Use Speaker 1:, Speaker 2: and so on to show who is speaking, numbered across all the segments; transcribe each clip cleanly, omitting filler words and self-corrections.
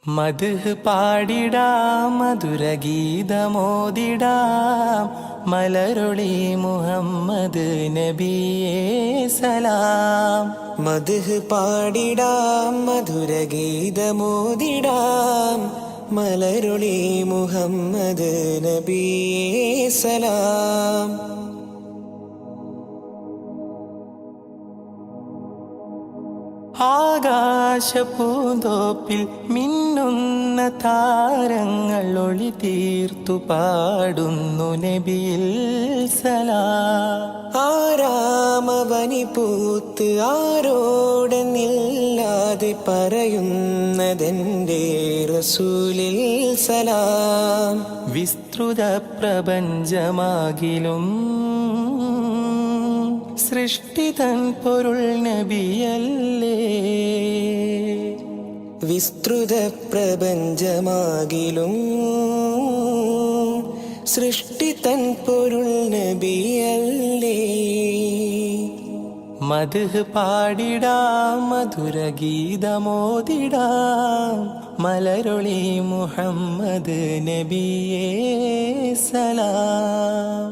Speaker 1: മദ്ഹ് പാടിടാം മധുരഗീതമോദിടാം മലരൊളി മുഹമ്മദ് നബിയേ സലാം.
Speaker 2: മദ്ഹ് പാടിടാം മധുരഗീതമോദിടാം മലരൊളി മുഹമ്മദ് നബിയേ സലാം.
Speaker 1: ആകാശപൂന്തോപ്പിൽ മിന്നുന്ന താരങ്ങൾ ഒളി തീർത്തു പാടുന്നു നബിയിൽ സലാം.
Speaker 2: ആരാമവനി പൂത്ത് ആരോടെന്നില്ലാതെ പറയുന്നതെൻ്റെ റസൂലിൽ സലാം.
Speaker 1: വിസ്തൃത പ്രപഞ്ചമാകിലും സൃഷ്ടിതൻ പൊരുൾ നബിയല്ലേ.
Speaker 2: വിസ്തൃത പ്രപഞ്ചമാകിലും സൃഷ്ടിതൻ പൊരുൾ നബിയല്ലേ.
Speaker 1: മദ്ഹ് പാടിടാം മധുരഗീതമോദിടാം മലരൊളി മുഹമ്മദ് നബിയേ സലാം.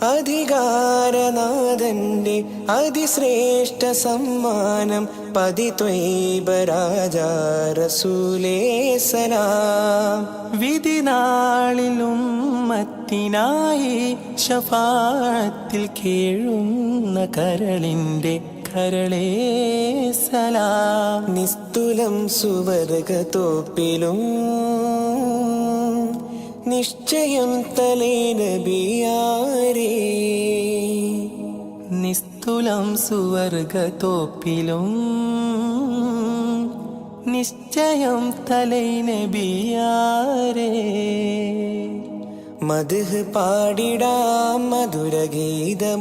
Speaker 2: അധികാരനാഥന്റെ അതിശ്രേഷ്ഠ സമ്മാനം പതിത്വൈബ രാജാ റസൂലേ സലാം.
Speaker 1: വിധിനാളിലും മത്തിനായി ശഫാഅത്തിൽ കേഴുന്ന കരളിൻ്റെ കരളേ സലാം.
Speaker 2: നിസ്തുലം സുവർഗത്തോപ്പിലും നിശ്ചയം തലേ നബിയാരേ.
Speaker 1: നിസ്തുലം സുവർഗത്തോപ്പിലും നിശ്ചയം തലൈ നബിയാരേ.
Speaker 2: മദ്ഹ് പാടിടാം മധുരഗീതമോദിടാം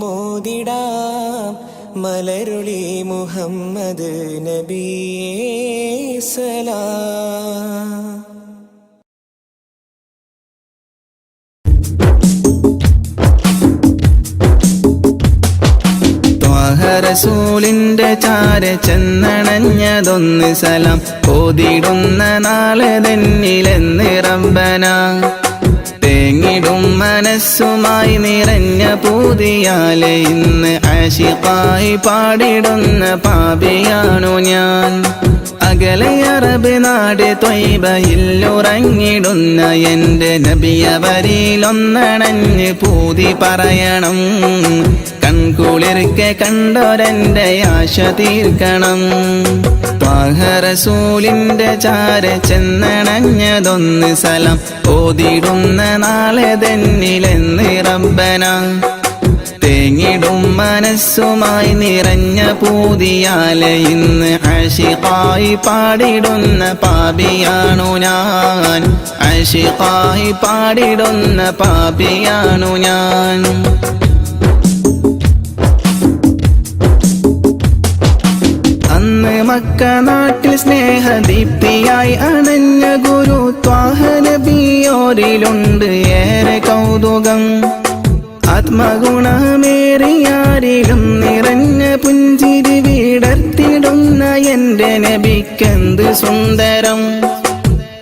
Speaker 2: മലരുളി മുഹമ്മദ് നബിയേ സലാം.
Speaker 3: റസൂലിന്റെ ചാര ചെന്നണഞ്ഞതൊന്ന് സലാം ഓതിടുന്ന നാളെ തന്നിലെന്ന് റബ്ബന. തേങ്ങിടും മനസ്സുമായി നിറഞ്ഞ പൂതിയാലെ ഇന്ന് ആശിഖായി പാടിടുന്ന പാപിയാണു ഞാൻ. അകലെ അറബ് നാട് ത്വയ്ബയിലുറങ്ങിടുന്ന എൻ്റെ നബിയവരിലൊന്നണഞ്ഞ് പൂതി പറയണം. കൺകുളിർക്കെ കണ്ടോരെൻ്റെ ആശ തീർക്കണം. ത്വാഹ റസൂലിന്റെ ചാര ചെന്നണഞ്ഞതൊന്ന് സലാം ഓതിടുന്ന നാളെ തന്നിലെന്ന് റബ്ബന. തേങ്ങിടും മനസ്സുമായി നിറഞ്ഞ പൂതിയാലെ ഇന്ന് ആശിഖായി പാടിടുന്ന പാപിയാണു ഞാൻ. ആശിഖായി പാടിടുന്ന പാപിയാണു ഞാൻ. അന്ന് മക്ക നാട്ടിൽ സ്നേഹദീപ്തിയായി അണഞ്ഞ ഗുരു ത്വാഹ നബിയോരിലുണ്ട് ഏറെ കൗതുകം. ആത്മഗുണമേറിയാരിലും നിറഞ്ഞ പുഞ്ചിരി വിടർത്തിടുന്ന എൻ്റെ നബിക്കെന്ത് സുന്ദരം.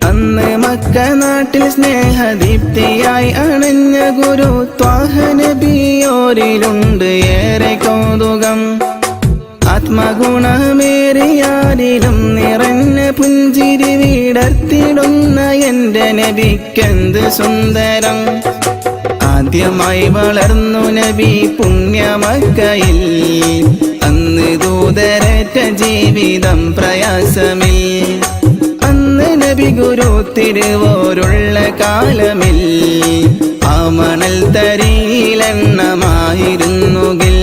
Speaker 3: അന്ന് മക്ക നാട്ടിൽ സ്നേഹദീപ്തിയായി അണഞ്ഞ ഗുരു ത്വാഹ നബിയോരിലുണ്ട് ഏറെ കൗതുകം. ആത്മഗുണമേറിയാരിലും നിറഞ്ഞ പുഞ്ചിരി വിടർത്തിടുന്ന എൻ്റെ നബിക്കെന്ത് സുന്ദരം. ആദ്യമായി വളർന്നു നബി പുണ്യമക്കയിൽ അന്ന് ദൂതരറ്റ ജീവിതം പ്രയാസമിൽ. അന്ന് നബി ഗുരു തിരുവോരുള്ള കാലമിൽ ആ മണൽ തരിയിലെണ്ണമായിരുന്നുകിൽ.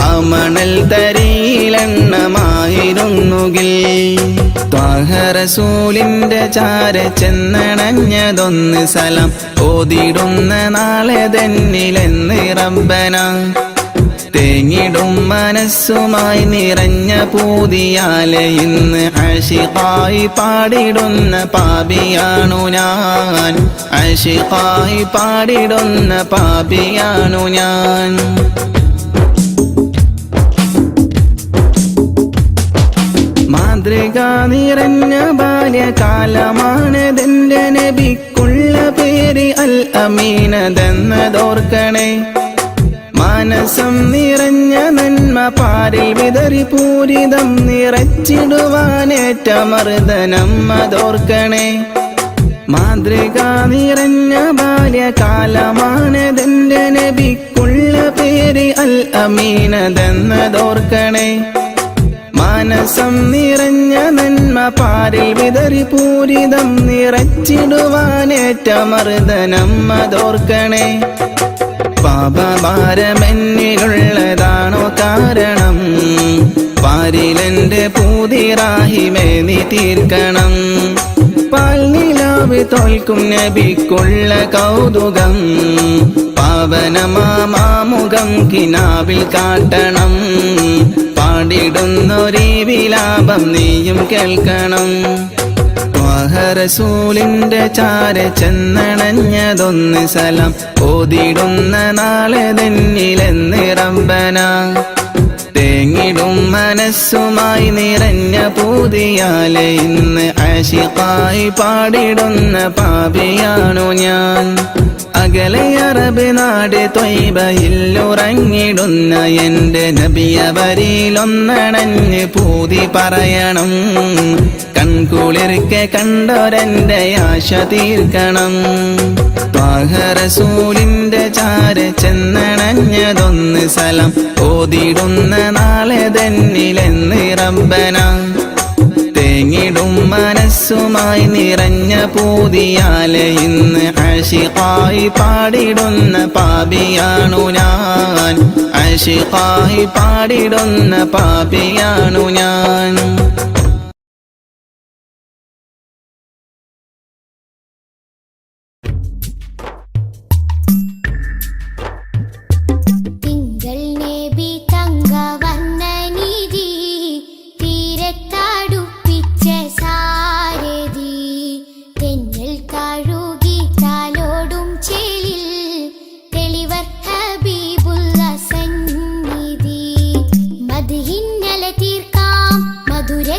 Speaker 3: ആ മണൽ തരിയിലെണ്ണമായിരുന്നുകിൽ. ത്വാഹ റസൂലിന്റെ ചാര ചെന്നണഞ്ഞതൊന്ന് സലാം ഓതിടുന്ന നാളെ തന്നിലെന്ന് റബ്ബന. തേങ്ങിടും മനസ്സുമായി നിറഞ്ഞ പൂതിയാലെ ഇന്ന് ആശിഖായി പാടിടുന്ന പാപിയാണു ഞാൻ. ആശിഖായി പാടിടുന്ന പാപിയാണു ഞാൻ. മാതൃക നിറഞ്ഞ ബാല്യകാലമാണതെന്റെ നബിക്കുള്ള പേര് അൽ അമീനതെന്നതോർക്കണേ. മാനസം നിറഞ്ഞ നന്മ പാരിൽ വിതറി പൂരിതം നിറച്ചിടുവാനേറ്റ മർദ്ദനം അതോർക്കണേ. മാതൃക നിറഞ്ഞ ബാല്യകാലമാണതെന്റെ നബിക്കുള്ള പേര് അൽ അമീനതെന്നതോർക്കണേ. മാനസം നിറഞ്ഞ നന്മ പാരിൽ വിതറി പൂരിതം നിറച്ചിടുവാനേറ്റ മർദ്ദനം അതോർക്കണേ. പാപഭാരമെന്നിലുള്ളതാണോ കാരണം? പാരിലെന്റെ പൂതിറാഹിമേ നീ തീർക്കണം. പാൽനിലാവ് തോൽക്കും നബിക്കുള്ള കൗതുകം പാവനമാമുഖം കിനാവിൽ കാട്ടണം. പാടിടുന്നൊരീ വിലാപം നീയും കേൾക്കണം. റസൂലിന്റെ ചാര ചെന്നണഞ്ഞതൊന്ന് സലാം ഓതിടുന്ന നാളെ തന്നിലെന്ന് റബ്ബന. തേങ്ങിടും മനസ്സുമായി നിറഞ്ഞ പൂതിയാലെ ഇന്ന് ആശിഖായി പാടിടുന്ന പാപിയാണു ഞാൻ. അകലെ അറബ് നാട് ത്വയ്ബയിലുറങ്ങിടുന്ന എന്റെ നബിയവരിലൊന്നണഞ്ഞ് പൂതി പറയണം. കൺകുളിർക്കെ കണ്ടോരെന്റെ ആശ തീർക്കണം. റസൂലിന്റെ ചാര ചെന്നണഞ്ഞതൊന്ന് സലാം ഓതിടുന്ന നാളെ തന്നിലെന്ന് റബ്ബന. തേങ്ങിടും മനസ്സുമായി നിറഞ്ഞ പൂതിയാലെ ഇന്ന് ആശിഖായി പാടിടുന്ന പാപിയാണു ഞാൻ. ആശിഖായി പാടിടുന്ന പാപിയാണു ഞാൻ.
Speaker 4: തീർക്കാം മധുര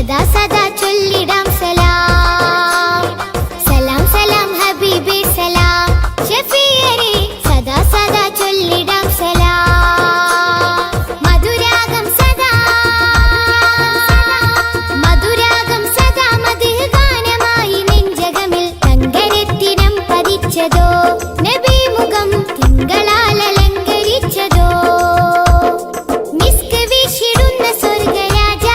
Speaker 4: സദാ സദാ ചൊല്ലിടാം സലാം. സലാം സലാം ഹബീബേ സലാം. ഷഫീഅരേ സദാ സദാ ചൊല്ലിടാം സലാം. മധുരാഗം സദാ മധുഹ് ഗാനമായി നെഞ്ചകമിൽ തങ്കരത്തിനം പതിച്ചതോ നബി മുഖം തിങ്കളാൽ അലങ്കരിച്ചതോ. മിസ്ക് വീശിടുന്ന സ്വർഗരാജ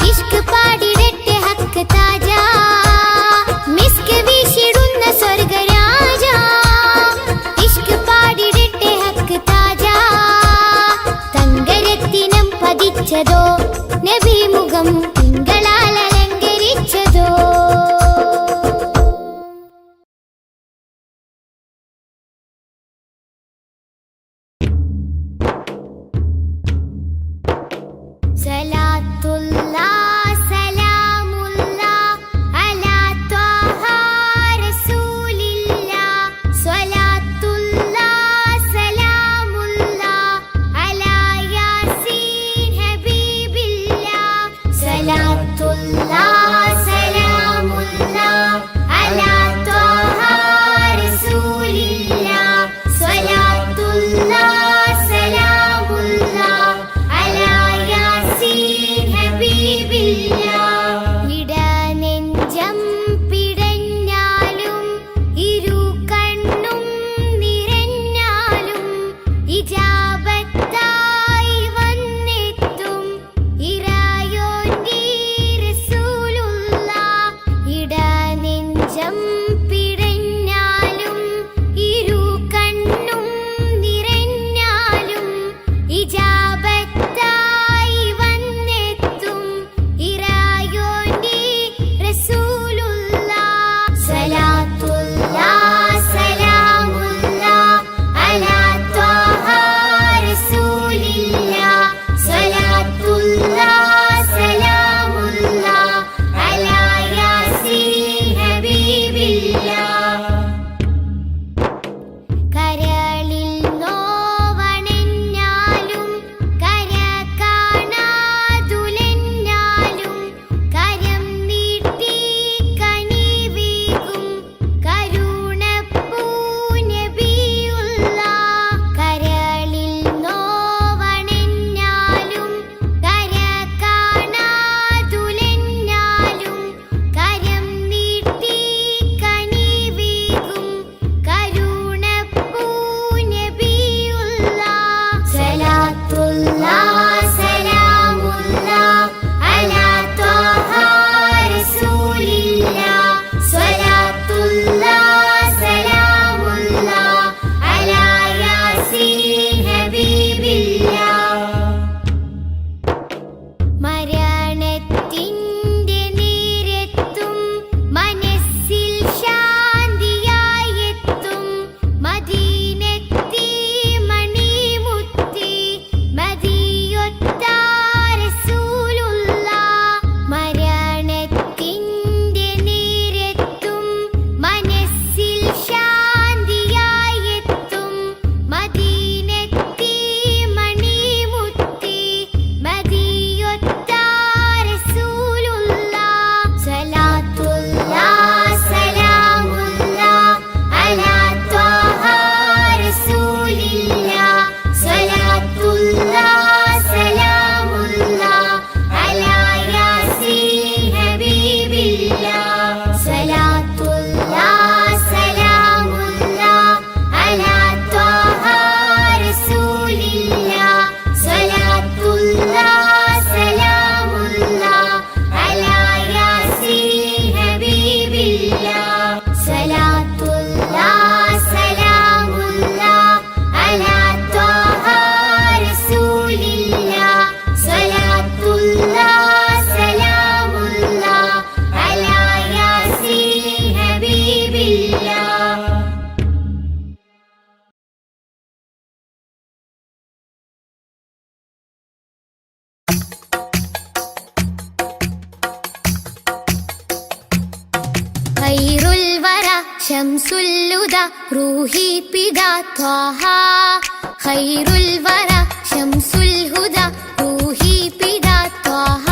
Speaker 4: ഇഷ്ക് പാടിടട്ടെ ഹക്ക് താജ. മിസ്ക് വീശിടുന്ന സ്വർഗരാജ ഇഷ്ക് പാടിടട്ടെ ഹക്ക് താജ. തങ്കരത്തിനം പതിച്ചതോ നബി മുഖം തിങ്കളാൽ അലങ്കരിച്ചതോ. സലാത്തുല്ലാഹ് സലാമുല്ലാഹ് അലാ ത്വാഹ റസൂലില്ലാഹ്. സ്വലാത്തുല്ലാഹ് സലാമുല്ലാഹ് അലാ യാസീൻ ഹബീബില്ലാഹ്. സ്വലാത്തുല്ലാഹ് സലാമുല്ലാഹ് അലാ ത്വാഹ റസൂലില്ലാഹ്. സ്വലാത്തുല്ലാഹ് സലാമുല്ലാഹ് അലാ യാസീൻ ഹബീബില്ലാഹ്. ഇടനെഞ്ചം പിടഞ്ഞാലും ഇരു കണ്ണും നിറഞ്ഞാലും ഇജാബത്തായി വന്നെത്തും ഇറായോന്റെ റസൂലുള്ളാഹ്. ഇടനെഞ്ചം പിടഞ്ഞാലും ഇരു കണ്ണും നിറഞ്ഞാലും ഇജാബത്തായി വന്നെത്തും ഇറായോന്റെ റസൂലുള്ളാഹ്. സ്വലാത്തുല്ലാഹ് സലാമുല്ലാഹ് അലാ ത്വാഹ റസൂലില്ലാഹ്. സ്വലാത്തുല്ലാഹ് സലാമുല്ലാഹ് അലാ യാസീൻ ഹബീബില്ലാഹ്. കരളിൽ നോവണഞ്ഞാലും കര കാണാതുലഞ്ഞാലും കരം നീട്ടി കനിവീകും കരുണപ്പൂ നബിയുള്ളാഹ്. കരളിൽ നോവണഞ്ഞാലും കര കാണാതുലഞ്ഞാലും കരം നീട്ടി കനിവീകും കരുണപ്പൂ നബിയുള്ളാഹ്. സ്വലാത്തുല്ലാഹ് സലാമുല്ലാഹ് അലാ ത്വാഹ റസൂലില്ലാഹ്. സ്വലാത്തുല്ലാഹ് സലാമുല്ലാഹ് അലാ യാസീൻ ഹബീബില്ലാഹ്. മരണത്തിൻ്റെ നേരത്തും മനസ്സിൽ ശാന്തിയായെത്തും മദീനത്തെ മണിമുത്തി മദിയൊത്ത റസൂലുള്ളാഹ്. മരണത്തിൻ്റെ നേരത്തും മനസ്സിൽ ശാന്തിയായെത്തും മദീനത്തെ മണിമുത്തി മദിയൊത്ത റസൂലുള്ളാഹ്. സ്വലാത്തുല്ലാഹ് സലാമുല്ലാഹ് അലാ ത്വാഹ റസൂലില്ലാഹ്. സ്വലാത്തുല്ലാഹ് സലാമുല്ലാഹ് അലാ യാസീൻ ഹബീബില്ലാഹ്. സ്വലാത്തുല്ലാഹ് സലാമുല്ലാഹ് അലാ ത്വാഹ റസൂലില്ലാഹ്. സ്വലാത്തുല്ലാഹ് സലാമുല്ലാഹ് അലാ യാസീൻ ഹബീബില്ലാഹ്. സ്വലാത്തുല്ലാഹ് സലാമുല്ലാഹ് അലാ ത്വാഹ റസൂലില്ലാഹ്. സ്വലാത്തുല്ലാഹ് സലാമുല്ലാഹ് അലാ യാസീൻ ഹബീബില്ലാഹ്. ഖൈറുൽ വറ ശംസുൽ ഹുദാ റൂഹി പിതാ ത്വാഹ. ഖൈറുൽ വറ ശംസുൽ ഹുദാ റൂഹി പിതാ ത്വാഹ.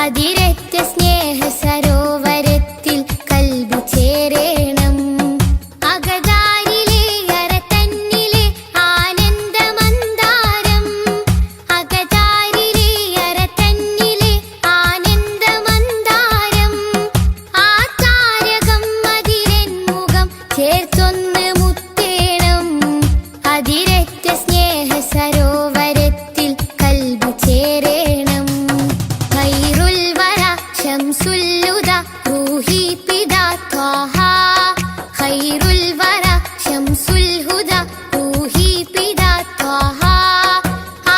Speaker 4: അതിരറ്റ സ്നേഹ സരോവരത്തിൽ കൽബ് ചേരേണം. അകതാരിലെ അരതന്നിലെ ആനന്ദമന്ദാരം, അകതാരിലെ അരതന്നിലെ ആനന്ദമന്ദാരം. ആ താരകം അതിരൻ മുഖം ചേർത്തൊന്ന് മുത്തേണം. അതിരറ്റ സ്നേഹ സരോവരത്തിൽ കൽബ് ചേരേണം. ഖൈറുൽ വറ ശംസുൽ ഹുദാ റൂഹി പിതാ ത്വാഹ. ഖൈറുൽ വറ ശംസുൽ ഹുദാ റൂഹി പിതാ ത്വാഹ.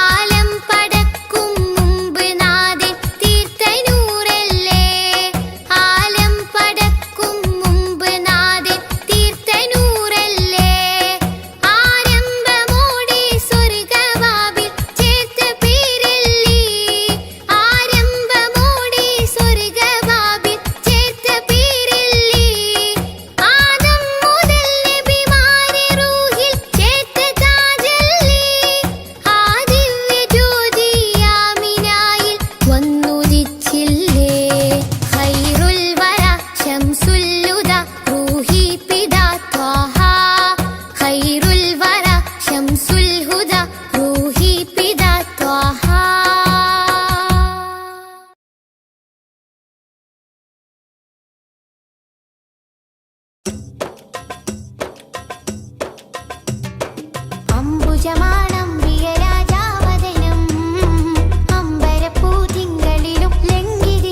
Speaker 4: ആലം പടക്കും മുമ്പ് നാഥൻ തീർത്ത നൂറല്ലേ. ആലം പടക്കും മുമ്പ് നാഥൻ തീർത്ത നൂറല്ലേ. ആരംഭമോടെ സ്വർഗവാതിൽ ചേർത്ത പേരല്ലേ. ആരംഭമോടെ സ്വർഗവാതിൽ ചേർത്ത പേരല്ലേ. ആദം മുതൽ നബിമാരെ റൂഹിൽ ചേർത്ത താജല്ലേ. ആ ദിവ്യ ജ്യോതി ആമിനായിൽ വന്നുദിച്ചില്ലേ. ഖൈറുൽ വറ ശംസുൽ ഹുദാ റൂഹി പിതാ ത്വാഹ. ഖൈറുൽ വറ ശംസുൽ ഹുദാ റൂഹി പിതാ ത്വാഹ. അംബുജമാണംബിക രാജാവദനം, അമ്പരപ്പൂതിങ്കളിലും ലംഘിത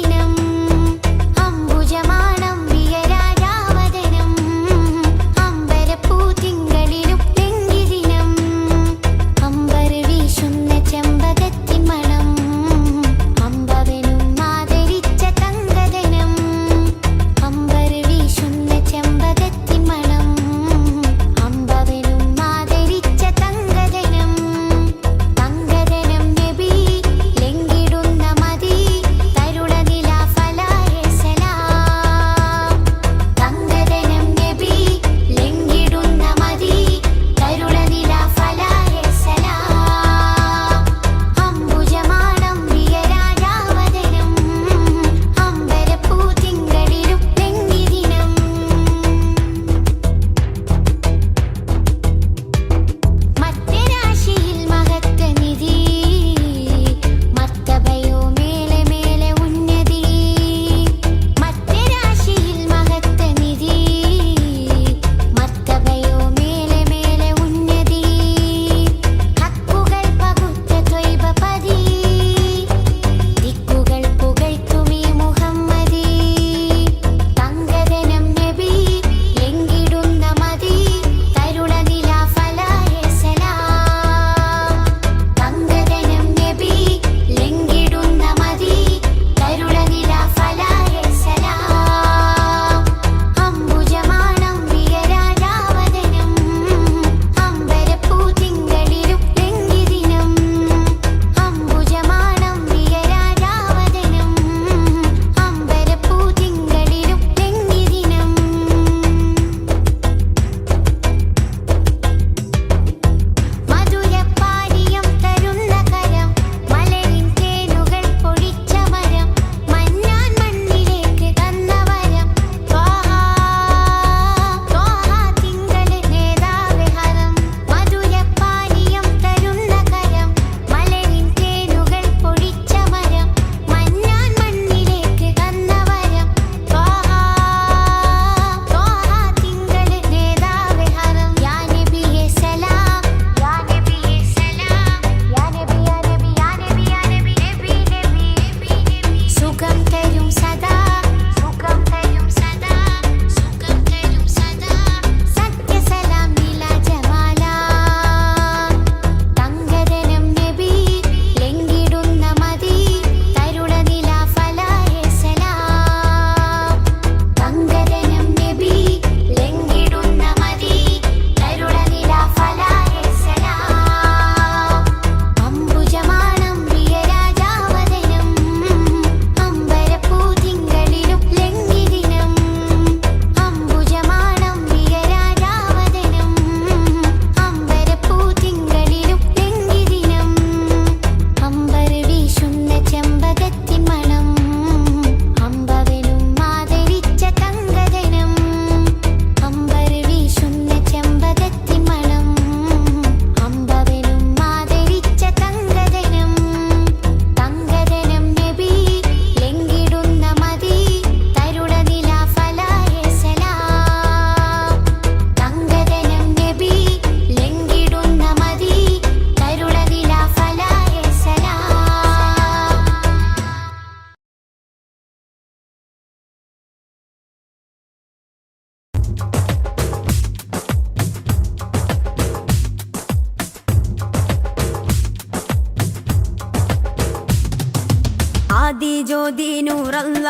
Speaker 5: ആദി ജ്യോതി നൂറല്ല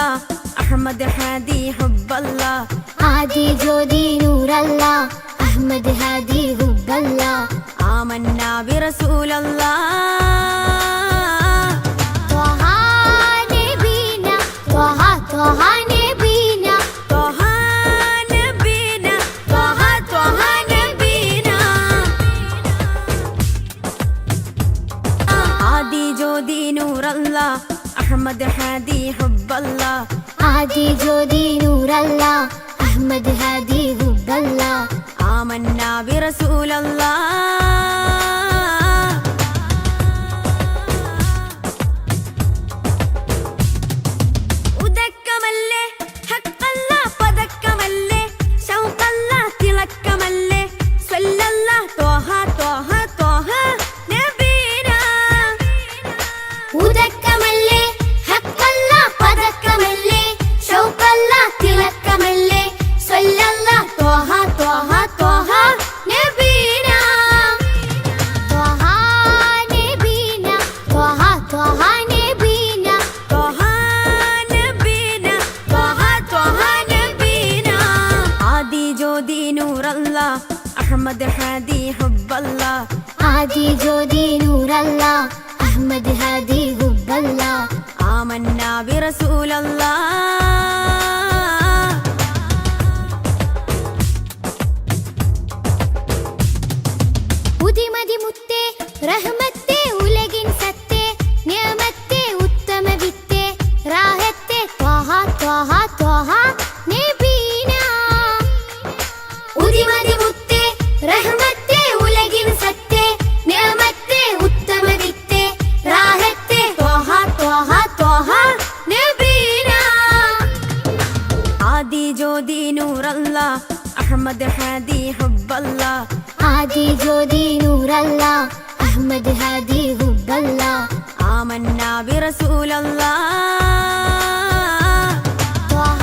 Speaker 5: അഹമ്മദ് ഹാദി ഹുബ്ബല്ല
Speaker 4: ആദി ജ്യോതി നൂറല്ല അഹമ്മദ് ഹാദി ഹുബ്ബല്ല
Speaker 5: ആമന്നാ ബിറസൂലല്ലാ
Speaker 4: ത്വഹ നബീന ത്വഹ ത്വഹ നബീന
Speaker 5: ത്വഹ നബീന ത്വഹ ത്വഹ നബീന ആദി ജ്യോതി നൂറല്ല അഹമ്മദ് ഹാദി ഹുബ്ബല്ല
Speaker 4: ആദി ജ്യോതി നൂറല്ല അഹമ്മദ് ഹാദി ഹുബ്ബല്ല
Speaker 5: ആമന്നാ ബിറസൂലല്ലാ ഉദക്കമല്ലേ ഹഖല്ല പദക്കമല്ലേ ശൗഖല്ല തിളക്കമല്ലേ സ്വല്ലല്ല ത്വഹ ത്വഹ ത്വഹ നബീന
Speaker 4: ഉദക്കമല്ലേ ഹഖല്ല പദക്കമല്ലേ ശൗഖല്ല തിളക്കമല്ലേ സ്വല്ലല്ല ത്വഹ ത്വഹ ത്വഹ നബീന ത്വഹ നബീന ത്വഹ ത്വഹ നബീന
Speaker 5: ത്വഹ നബീന ത്വഹ ത്വഹ നബീന ആദി ജ്യോതി നൂറല്ല അഹമ്മദ് ഹാദി ഹുബ്ബല്ല
Speaker 4: ആദി ജ്യോതി നൂറല്ല അഹമ്മദ് ഹാദി ഹുബ്ബല്ല
Speaker 5: ആമന്നാ ബിറസൂലല്ലാ
Speaker 4: ഉദിമതി മുത്തേ റഹ്മത്തേ ഉലകിൻ സത്തേ നിയമത്തേ ഉത്തമ വിത്തേ റാഹത്തേ ത്വഹ ത്വഹ ത്വഹ നബീന ഉദിമതി മുത്തേ റഹ്മത്തേ ഉലകിൻ സത്തേ നിയമത്തേ ഉത്തമ വിത്തേ റാഹത്തേ ത്വഹ ത്വഹ ത്വഹ നബീന
Speaker 5: ആദി ജ്യോതി നൂറല്ല അഹമ്മദ് ഹാദി ഹുബ്ബല്ല
Speaker 4: ആദി ജ്യോതി നൂറല്ല അഹമ്മദ് ഹാദി ഹുബ്ബല്ല
Speaker 5: ആമന്നാ ബിറസൂലല്ലാ
Speaker 4: ത്വഹ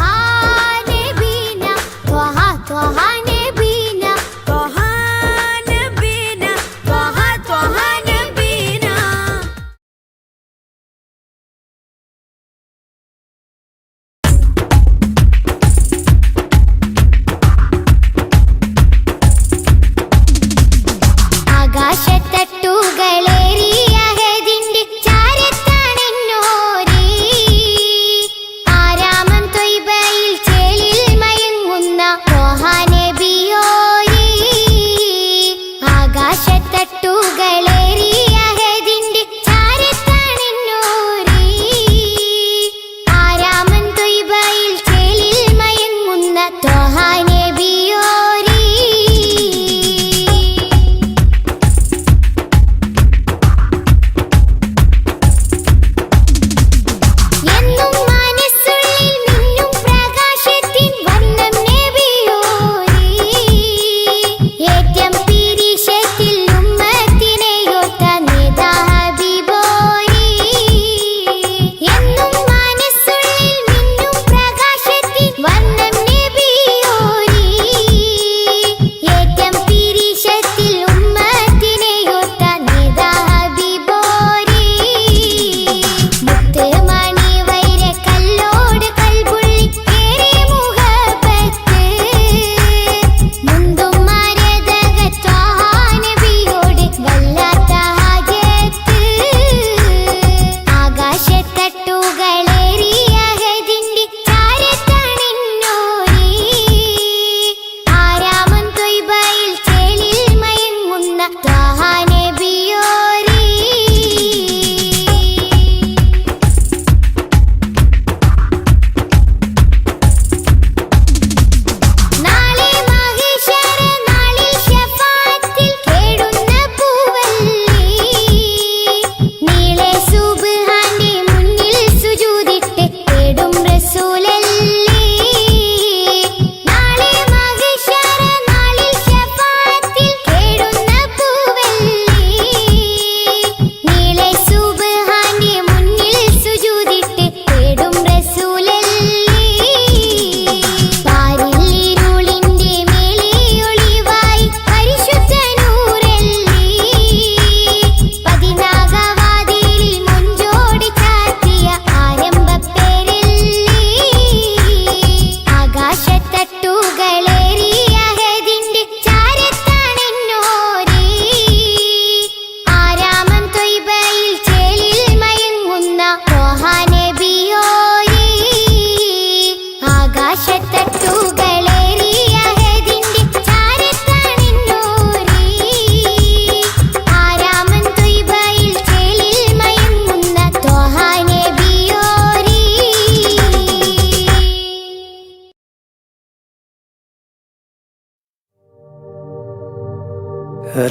Speaker 4: നബീന ത്വഹ ത്വഹ നബീന
Speaker 5: ത്വഹ നബീന ത്വഹ ത്വഹ നബീന
Speaker 4: ആകാശത്തട്ടുകളേറിയ ഹദിന്റെ ചാരത്താണെന്നോരേ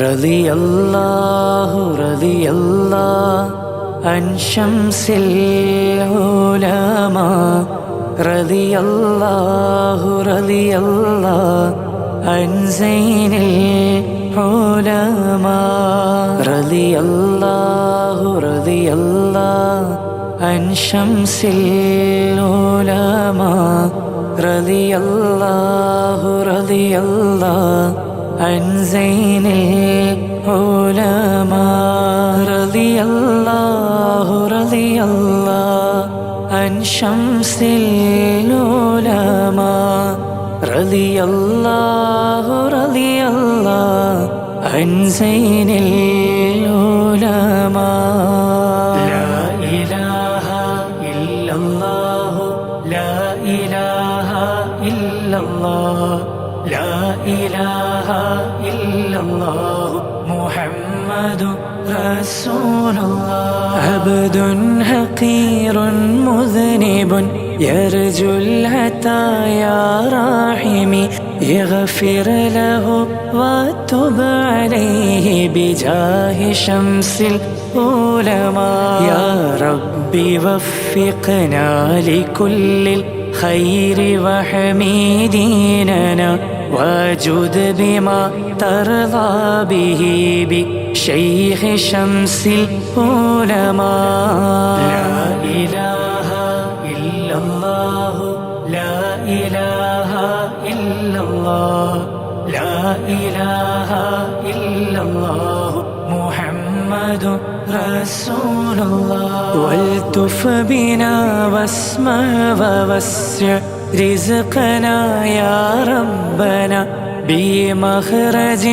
Speaker 1: റളിയല്ലാഹു റളിയല്ലാഹു അൻ ശംസിൽ ഉലമാ റളിയല്ലാഹു റളിയല്ലാഹു അൻ സൈനിൽ ഉലമാ റളിയല്ലാഹു റളിയല്ലാഹു അൻ ശംസിൽ ഉലമാ റളിയല്ലാഹു റളിയല്ലാഹു അൻ സൈനിൽ ഉലമാ റളിയല്ലാഹു റളിയല്ലാഹു അൻ ശംസിൽ ഉലമാ റളിയല്ലാഹു റളിയല്ലാഹു അൻ സൈനിൽ ഉലമാ ലാ ഇലാഹ ഇല്ലല്ലാഹു ലാ ഇലാഹ ഇല്ലല്ലാഹു ലാ ഇലാഹ ഇല്ലല്ലാഹു മുഹമ്മദുർ റസൂലുള്ളാഹ് അബ്ദുൻ ഹഖീറുൻ മുദ്നിബുൻ يرجو العطايا راحمي يغفر له وتب عليه بجاه شمس العلماء يا ربي وفقنا لكل الخير وحميديننا واجد بما ترضى به بشيخ شمس العلماء لا إله إلا الله لا إله إلا الله لا إله إلا الله محمد رسول الله والتف بنا واسمع ووسع رزقنا يا ربنا بمخرج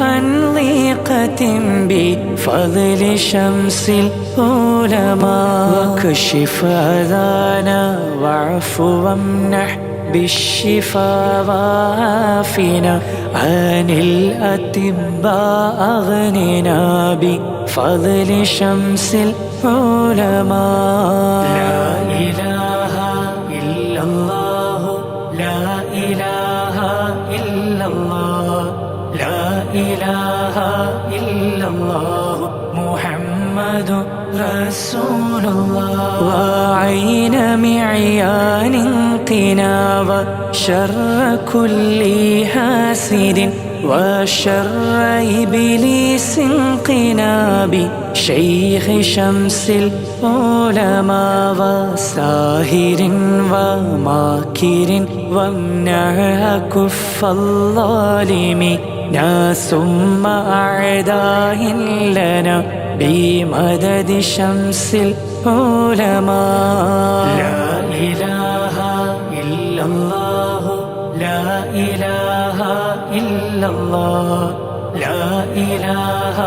Speaker 1: عن ضيقة بفضل شمس العلماء واكشف أذانا واعف وامنح بالشفاء وعافنا عن الأطباء أغننا بفضل شمس العلماء لا إله إلا الله لا إله إلا الله لا إله إلا الله محمد رسول الله وعين معيان قنا وشر كل حاسد وشر إبليس قنا بشيخ شمس العلماء وساهر وماكر وامنع كف الظالمين ثم أعداء لنا بمدد شمس العلماء لا إله إلا الله لا إله إلا الله لا إله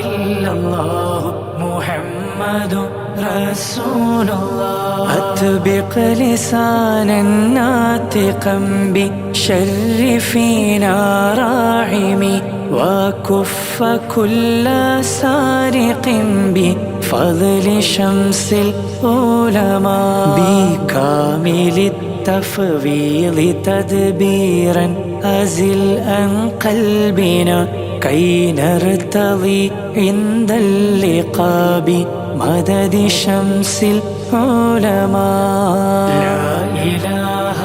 Speaker 1: إلا الله محمد رسول الله أطبق لسانا ناطقا بشر فينا راحمي وكف كل سارق بفضل شمس العلماء بكامل التفويض تدبيرا أزل عن قلبنا كي نرتضي عند اللقاء بمدد شمس العلماء لا إله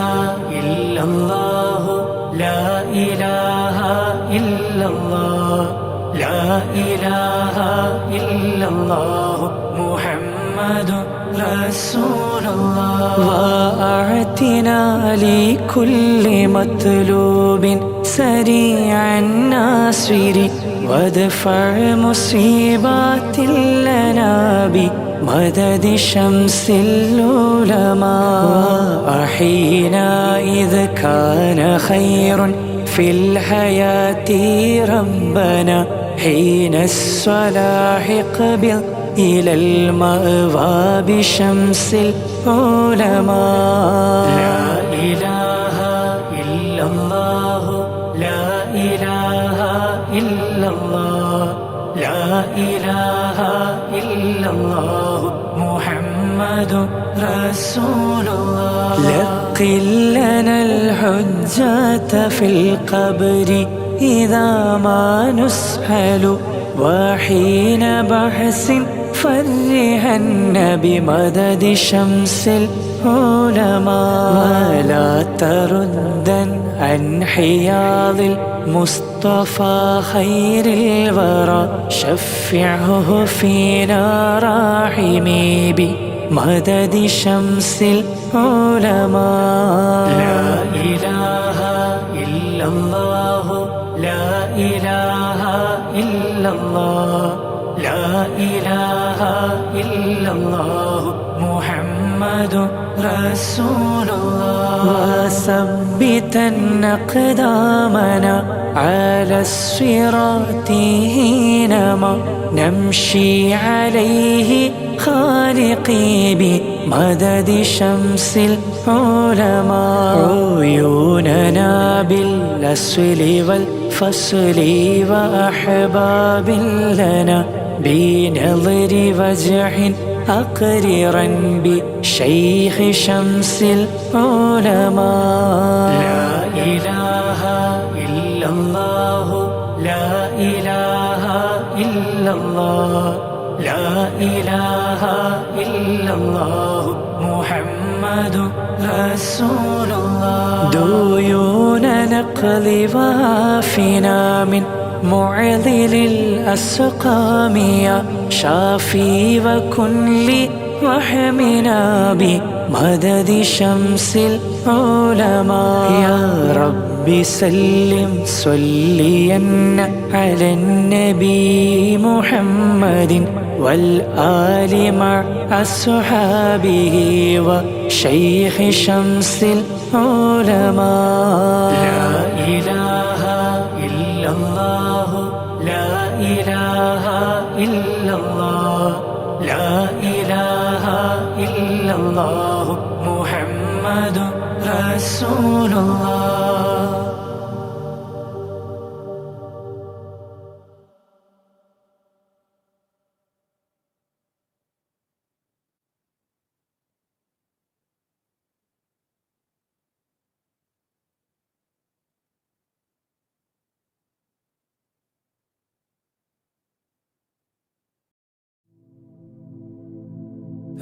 Speaker 1: إلا الله لا إله إلا الله لا إله إلا الله محمد رسول الله وأعتنا لكل مطلوب سريعا ناصر وادفع مصيبات لنا بمدد شمس العلماء وأحينا إذ كان خير في الحياة ربنا حين الصلاح قبل إلى المأوى بشمس العلماء لا إله إلا الله لا إله إلا الله لا إله إلا الله محمد رسول الله لقن لنا الحجة في القبر إذا ما نسأل وحين بحث فرهن بمدد شمس العلماء ولا تردن عن حياض المصطفى خير الورى شفعه فينا راحمي بمدد شمس العلماء لا إله إلا الله لا إله إلا الله لا إله إلا الله محمد رسول الله وثبتن أقدامنا على الصراط حينما نمشي عليه خالقي بمدد شمس العلماء عيوننا بالأصل والفصل وأحباب لنا بنظر وجه أقررا بشيخ شمس العلماء لا إله إلا الله لا إله إلا الله لا إله إلا الله محمد رسول الله ديون نقل وافنا من معضل الأسقام يا شافي وكن لي وحمنا بمدد شمس العلماء يا رب سلم صليا على النبي محمد والآل مع أصحابه وشيخ شمس العلماء لا إله إلا الله لا إله إلا الله لا إله إلا الله محمد رسول الله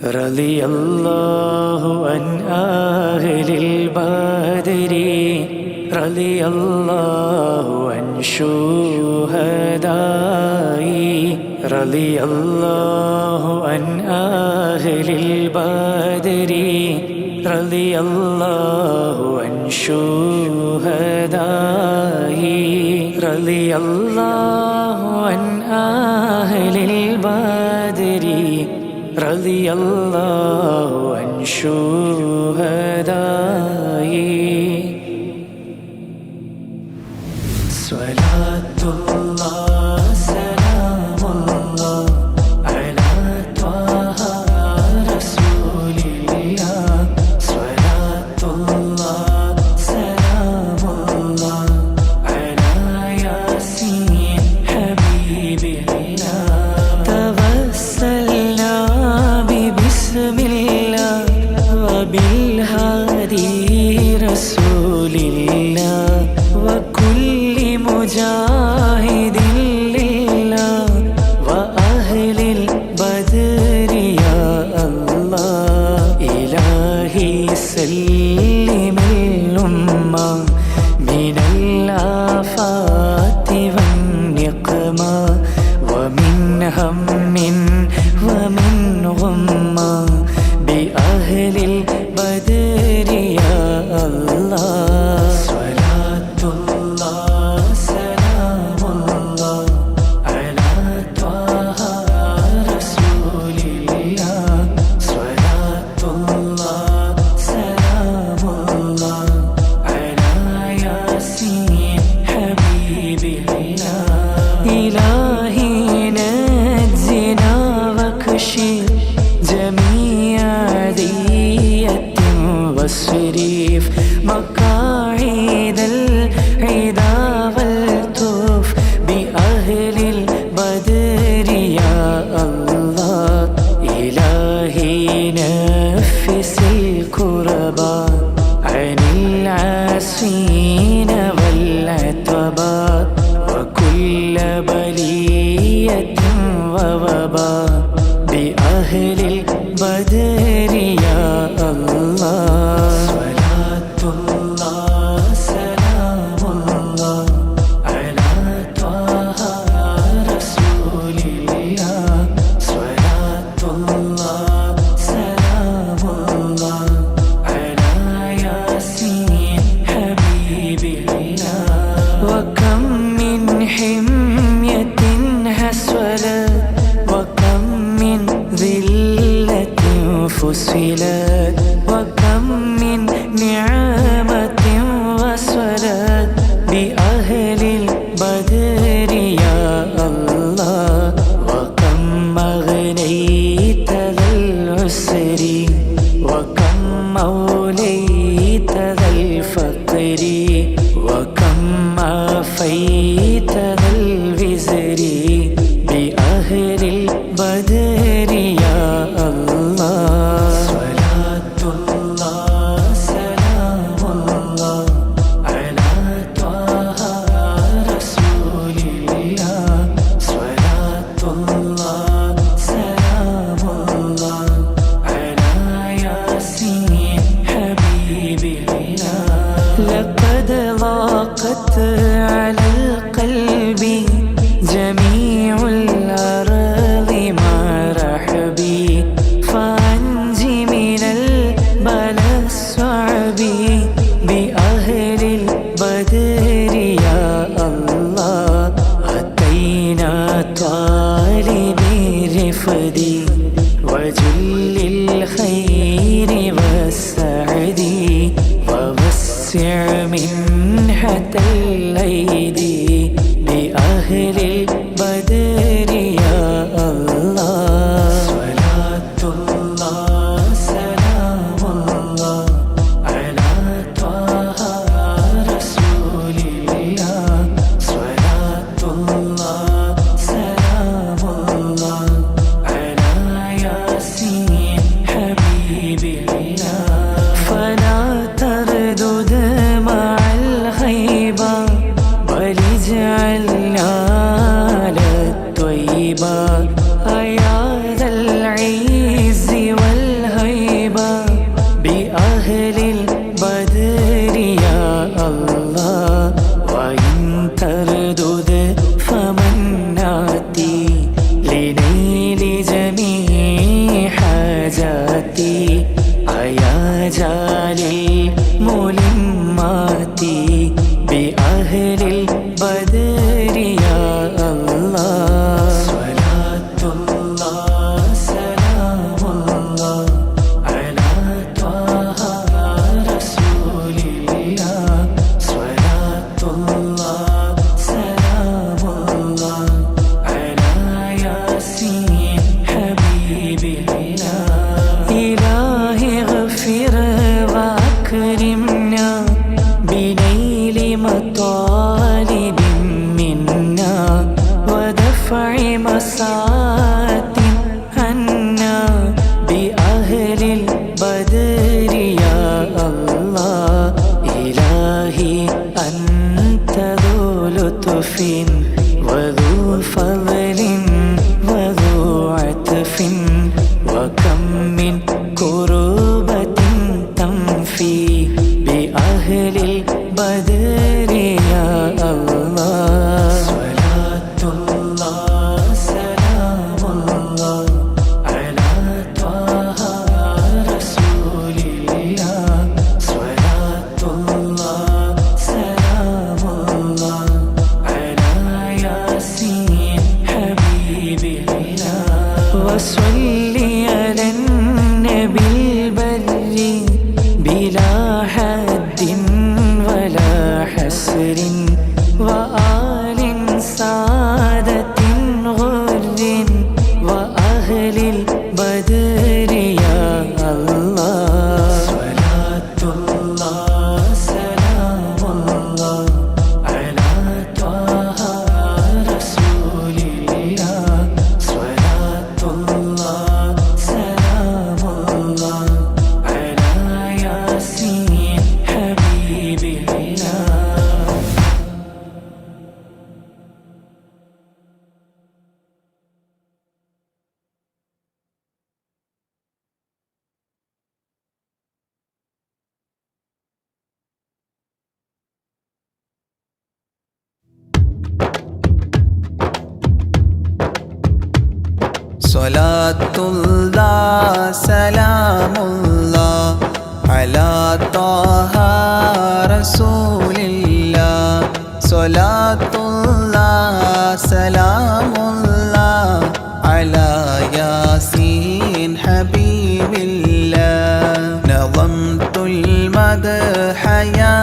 Speaker 1: رضي الله عن أهل البدر رضي الله عن شهدائي رضي الله عن أهل البدر رضي الله عن شهدائي رضي الله عن أهل البدر رضي الله عن شهدائي صلاة الله سلام الله على طه رسول الله صلاة الله سلام الله على ياسين حبيب الله توسلنا بسم الله وبالهادي رسول الله وكل مجاهد لله وأهل البدر يا الله إلهي سلم الأمة من الآفات والنقمة ومن هم ومن غمة بأهل البدر يا الله صلاة الله سلام الله على طه رسول الله صلاة الله سلام الله على ياسين حبيب الله إلهي نجنا واكشف جميع ذية واصرف مقاعد العدا والتف بأهل البدر يا الله إلهي نفس الكربا عن العاسين والعتبات مرحبا بأهل البدر يا الله صلاة الله سلام الله على طه رسول الله صلاة الله سلام الله على ياسين حبيب الله وكم من حمية هسولت وكم من ذلة فسلت وكم من نعمة وصلت بأهل البدر يا الله وكم أغنيت ذا العسر وكم موليت ذا الفقر وكم عافيت ذا الوزر بأهل البدر يا الله صلاة الله سلام الله على طه رسول الله صلاة الله سلام الله على ياسين حبيب الله لقد ضاقت على القلب جميع الأرض مرحبي فأنج من البلاء الصعب بأهل البدر يا الله أتينا طالب الرفد وجل الخير والسعد ووسع منحة الأيدي بأهل البدر يا الله صلاة الله سلام الله على طه رسول الله صلاة الله سلام الله على ياسين حبيب الله فلا تردد مع الغيبة ولجعلنا للطيبة يا ذا العز والهيبة بأهل البدر يا الله وإن تردد فمن ناتي لنيل جميع حاجاتي يا جالي الملمات بأهل البدر يا الله صلاة الله سلام الله على طه رسول الله صلاة الله سلام الله على ياسين حبيب الله إلهي اغفر وأكرمنا بنيل مطالب منا ودفع مساءة عنا بأهل البدر يا الله إلهي أنت ذو لطف وذو فضل وذو عطف وكم من كربة تنفي بأهل البدر يا الله صلاة الله سلام الله على طه رسول الله صلاة الله سلام الله على ياسين حبيب الله وصلي على النبي البر بلا حد ولا حسر وآل سادة غر وأهل البدر يا الله صلاة الله سلام الله على طه رسول الله صلاة الله سلام الله على ياسين حبيب الله
Speaker 3: സ്വലാത്തുല്ലാഹ് സലാമുല്ലാഹ് അലാ ത്വാഹ റസൂലില്ലാഹ് സ്വലാത്തുല്ലാഹ് സലാമുല്ലാഹ് അലാ യാസീൻ ഹബീബില്ലാഹ് നളംതുൽ മദ്ഹ യാ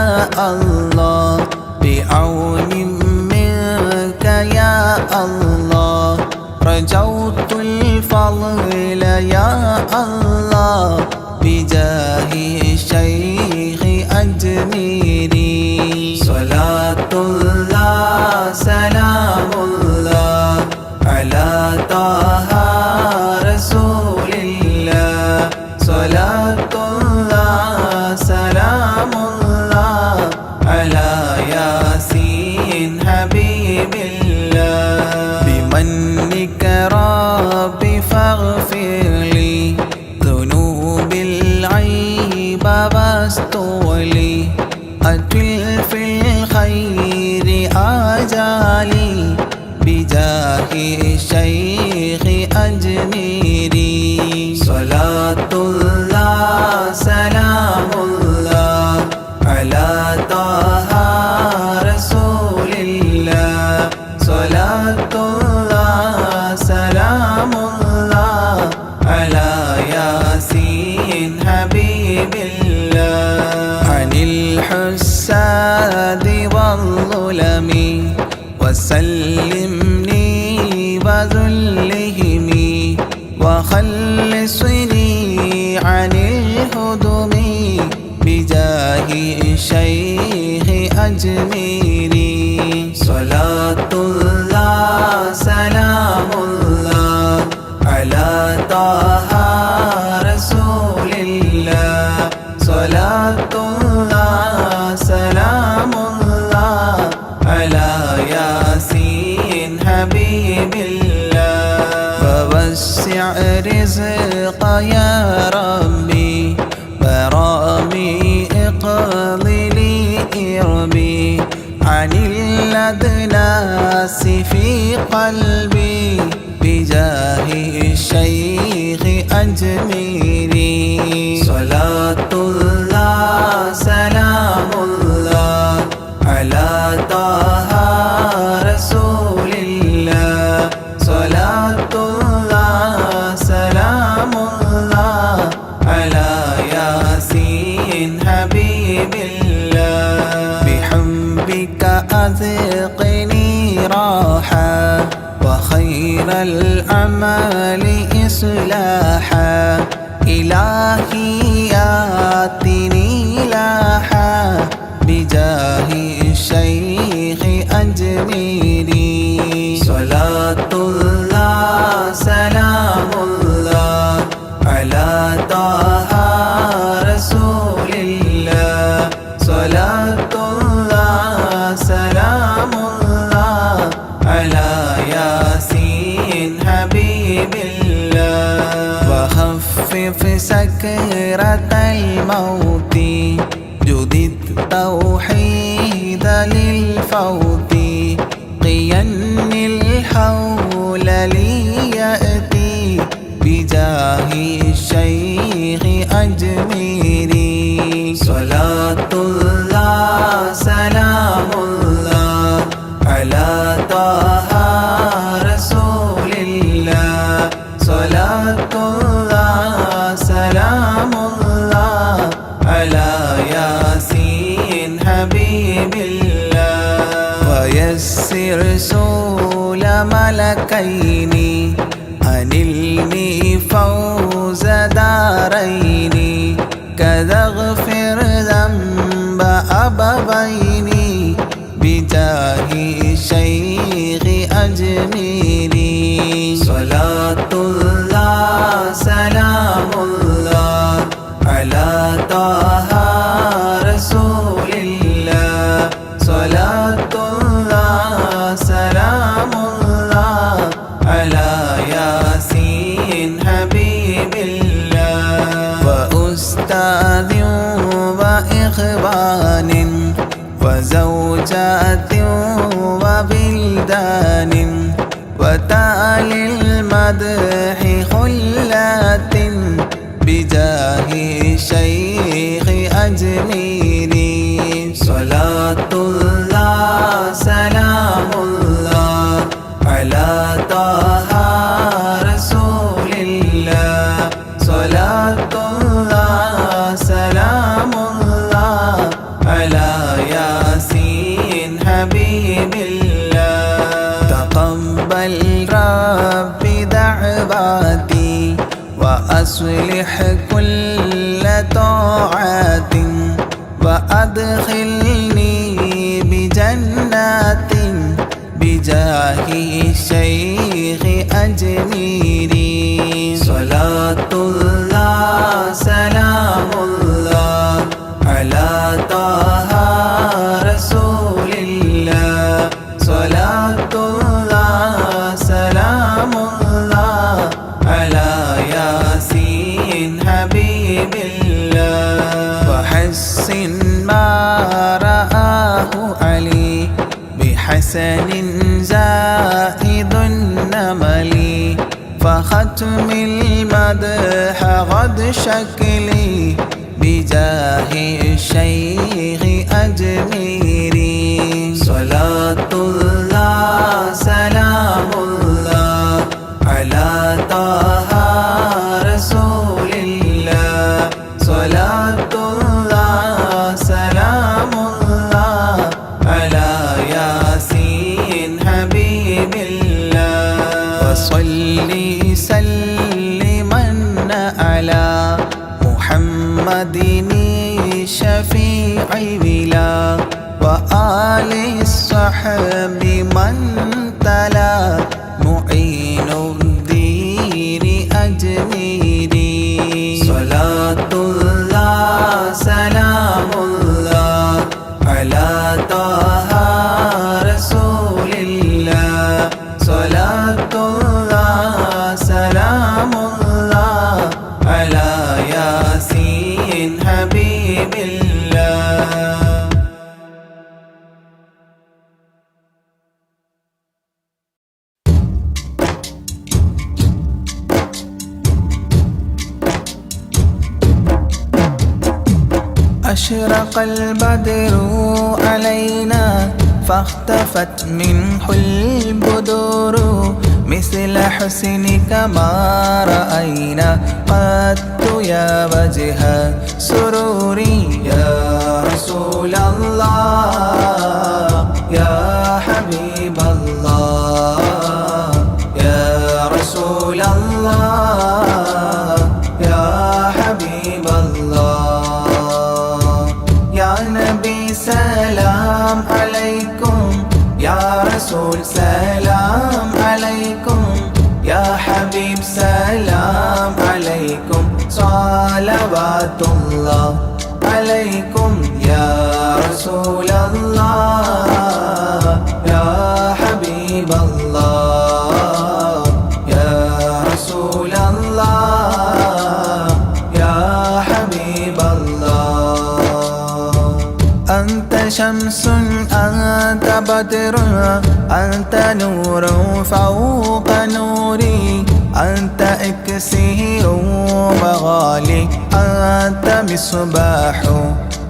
Speaker 3: അല്ലാഹ് ബിഔനിൻ മിൻക യാ അല്ലാഹ് رجوت الفضل يا الله بجاه الشيخ أجميري صلاة الله سلام الله على طه رسول الله صلاة الله سلام الله على ياسين حبيب الله بمنك ربي فاغفر لي ذنوب العيب واستولي أتل في الخير آجالي بجاه الشيخ أجميري صلاة الله سلام الله على طه رسول الله صلاة الله سلام الله على ياسين حبيب الله عن الحساد والظلم وسلمني وذلهم وخلصني عن الهدم بجاه الشيخ أجميري صلاة الله سلام الله على طه رسول الله صلاة الله سلام الله على ياسين حبيب الله فوسع رزق يا ربي برامي اقضي لي إربي عن الأدناس في قلبي بجاه الشيخ أجميري صلاة الله سلام الله على طه رسول الله صلاة الله سلام الله على ياسين حبيب الله بحبك أذقني راحة وخير الأعمال إصلاحا إلهي آتني لاحا بجاه الشيخ أجميري صلاة الله سلام الله على طه رسول الله صلاة الله سلام الله على ياسين حبيب الله وخفف سكرة الموت جدد توحيد للفوت قين الحول لي يأتي بجاه الشيخ أجميري صلاة الله سلام الله على طه رسول الله صلاة الله سلام الله على ياسين حبيب الله ويسر سول ملكين أنلني فوز دارين كذا اغفر ذنب أبوين بجاه الشيخ أجميري صلاة الله سلام الله على طه رسول الله صلاة الله سلام الله على ياسين حبيب الله وأستاذ وإخوان وزوجات وبلدان وتالي المدح خلة بجاه الشيخ أجميري صلاة الله سلام الله على طه رسول الله صلاة الله سلام الله على ياسين حبيب الله تقبل ربي دعواتي وأصلح كل طاعات وأدخلني بجنات بجاه الشيخ أجميري صلاة الله سلام الله على طه رسول الله صلاة الله سلام الله على ياسين حبيب الله وحسن ما رآه علي بحسن زائد النمل فختم المدح غد شكلي بجاه الشيخ أجميري صلاة الله سلام الله على طه رسول الله صلاة الله سلام الله على ياسين حبيب الله وصلي سلما على محمد شفيع بلا وآل الصحب من تلا معين الدين أجميري صلاة الله سلام الله على طه رسول الله صلاة الله سلام الله على ياسين حبيب الله أشرق البدر علينا فاختفت منه البدور مثل حسنك ما رأينا قط يا وجه سروري يا رسول الله يا حبيب الله يا رسول الله يا حبيب الله يا نبي سلام عليكم يا رسول سلام عليكم يا حبيب سلام عليكم صلوات الله عليكم يا رسول الله يا حبيب الله يا رسول الله يا حبيب الله أنت شمس أنت بدر أنت نور فوق نوري أنت إكسير وغالي أنت مصباح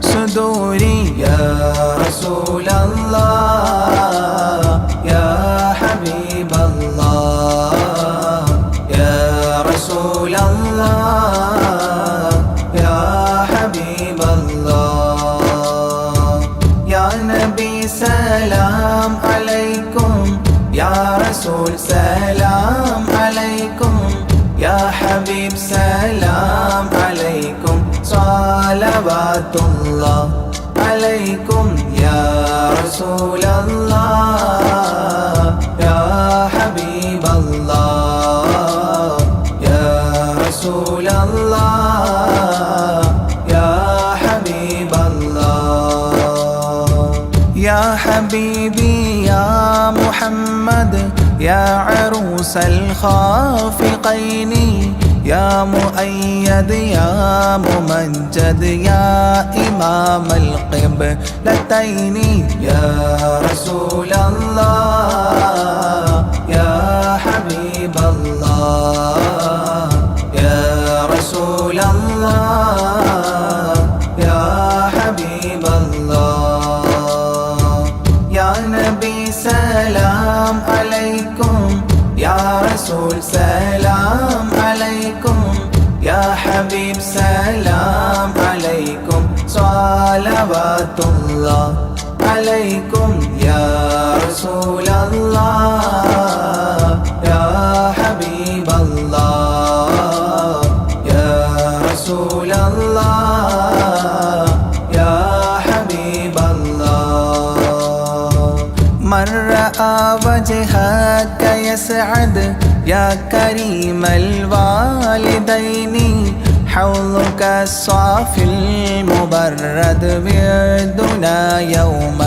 Speaker 3: صدوري يا رسول الله يا حبيب الله يا رسول الله يا حبيب الله يا نبي سلام عليكم يا رسول سلام عليكم يا حبيب سلام عليكم صلوات الله عليكم يا رسول الله يا حبيب الله يا رسول الله يا حبيب الله يا حبيبي يا محمد يا عروس الخافقين يا مؤيد يا ممجد يا إمام القبلتين يا رسول الله يا حبيب الله رسول سلام عليكم يا حبيب سلام عليكم صلوات الله عليكم يا رسول الله يا حبيب الله يا رسول الله يا حبيب الله من رأى وجهك يسعد يا كريم الوالدين حوضك الصافي المبرد بيدنا يوم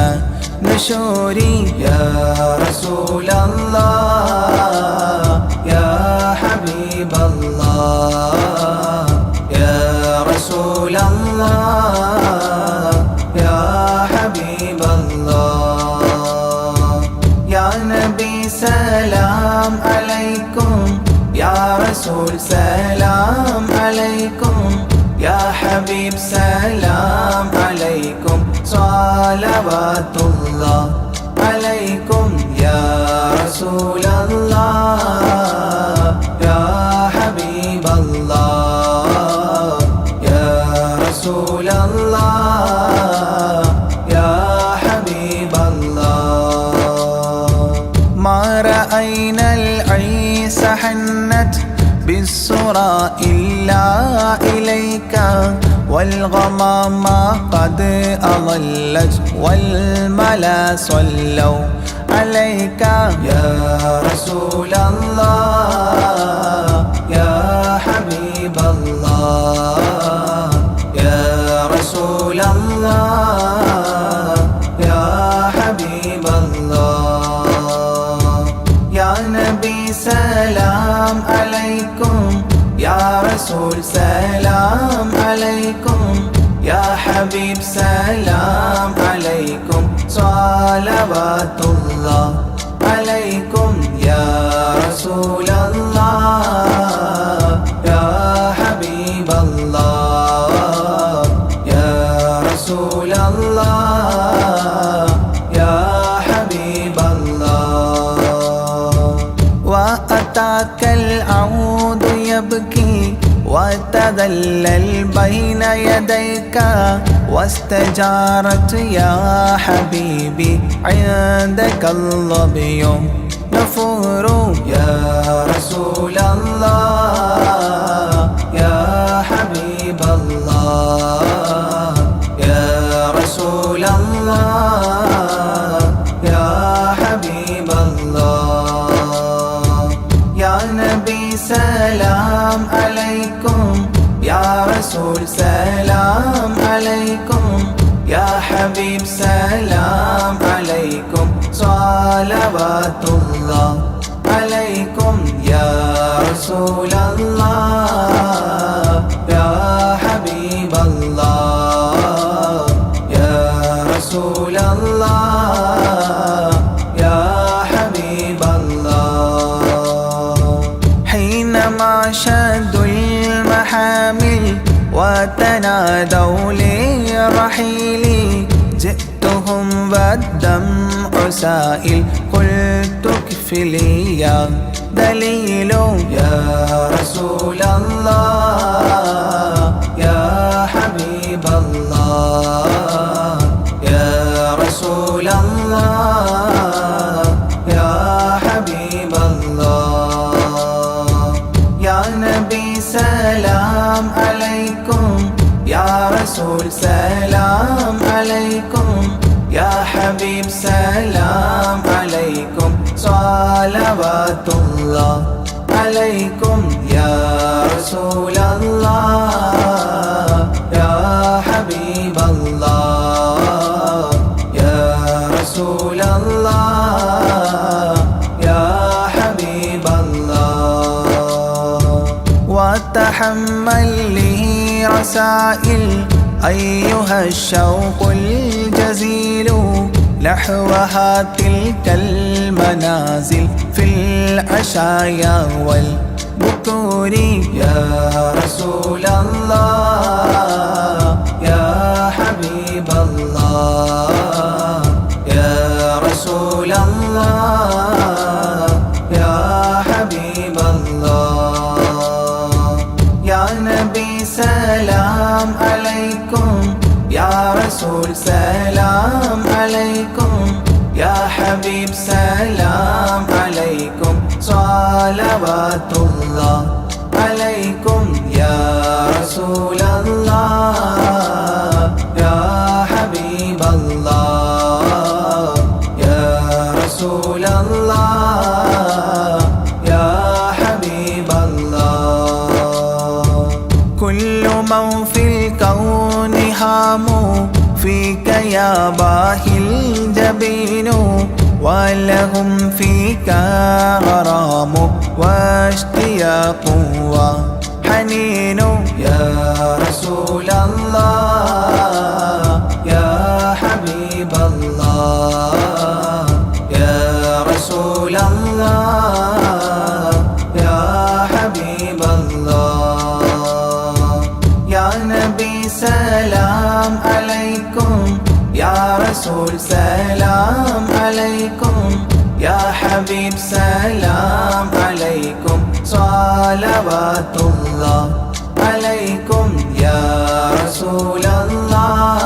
Speaker 3: نشوري يا رسول الله يا حبيب الله يا رسول الله يا حبيب الله يا نبي سلام عليكم يا رسول سلام عليكم يا حبيب سلام عليكم صلوات الله عليكم يا رسول الله يا حبيب الله يا رسول الله يا حبيب الله ما رأينا العيس حنت بالسرى إلا إليك والغمام قد أظلت والملا صلوا عليك يا رسول الله يا حبيب الله يا رسول الله يا حبيب الله يا نبي سلام عليكم يا رسول سلام عليكم يا حبيب سلام عليكم صلوات الله عليكم يا رسول الله يا حبيب الله يا رسول الله يا حبيب الله وأتاك العود يبكي وتذلل بين يديك واستجارت يا حبيبي عندك الظبي نفور يا رسول الله يا حبيب الله يا رسول الله يا حبيب الله يا نبي سلام عليكم يا رسول سلام عليكم يا حبيب سلام عليكم صلوات الله عليكم يا رسول الله يا حبيب الله يا رسول الله يا حبيب الله حينما شدوا المحامل وتنادوا لرحيلي جئتهم والدمع سائل قلت اكفلي يا دليل يا رسول الله يا حبيب الله يا رسول الله يا حبيب الله يا نبي سلام عليكم يا رسول سلام عليكم يا حبيب سلام عليكم صلوات الله عليكم يا رسول الله يا حبيب الله يا رسول الله يا حبيب الله وتحمل لي رسائل أيها الشوق الجزيل نحوها تلك المنازل في العشايا والبكور يا رسول الله يا حبيب الله يا رسول الله يا حبيب يا رسول سلام عليكم يا حبيب سلام عليكم صلوات الله عليكم يا رسول الله يا حبيب الله يا رسول الله يا حبيب الله كل من في الكون هام فيك يا باهي الجبين ولهم فيك غرام واشتياق وحنين يا رسول الله يا حبيب الله يا رسول الله يا حبيب الله يا نبي سلام عليكم يا رسول سلام عليكم يا حبيب سلام عليكم صلوات الله عليكم يا رسول الله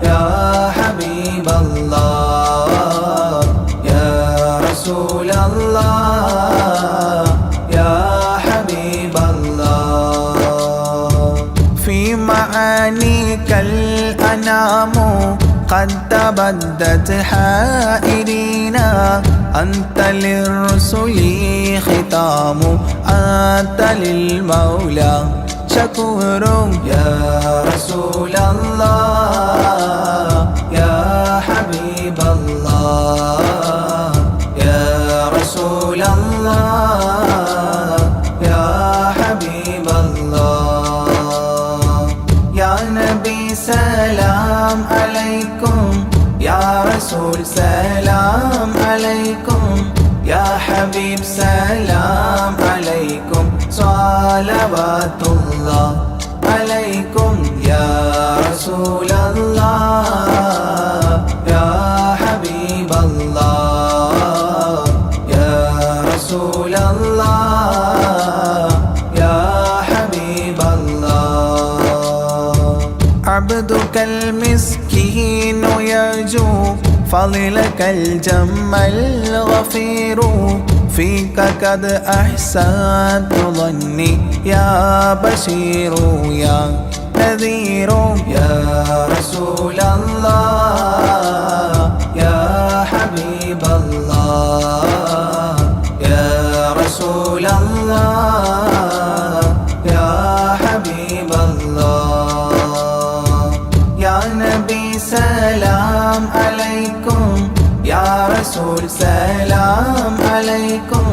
Speaker 3: يا حبيب الله يا رسول الله يا حبيب الله في معانيك الأنام قد تبدت حائرين أنت للرسل ختام أنت للمولى شكور يا رسول الله يا حبيب الله يا رسول الله يا حبيب الله يا نبي سلام عليكم يا رسول سلام عليكم يا حبيب سلام عليكم صلوات الله عليكم يا رسول الله يا حبيب الله يا رسول الله يا حبيب الله عبدك المسكين يرجو فضلك الجم الغفير فيك قد أحسنت ظني يا بشير يا نذير يا رسول الله يا حبيب الله يا رسول الله يا حبيب الله يا نبي سلام عليكم يا رسول سلام عليكم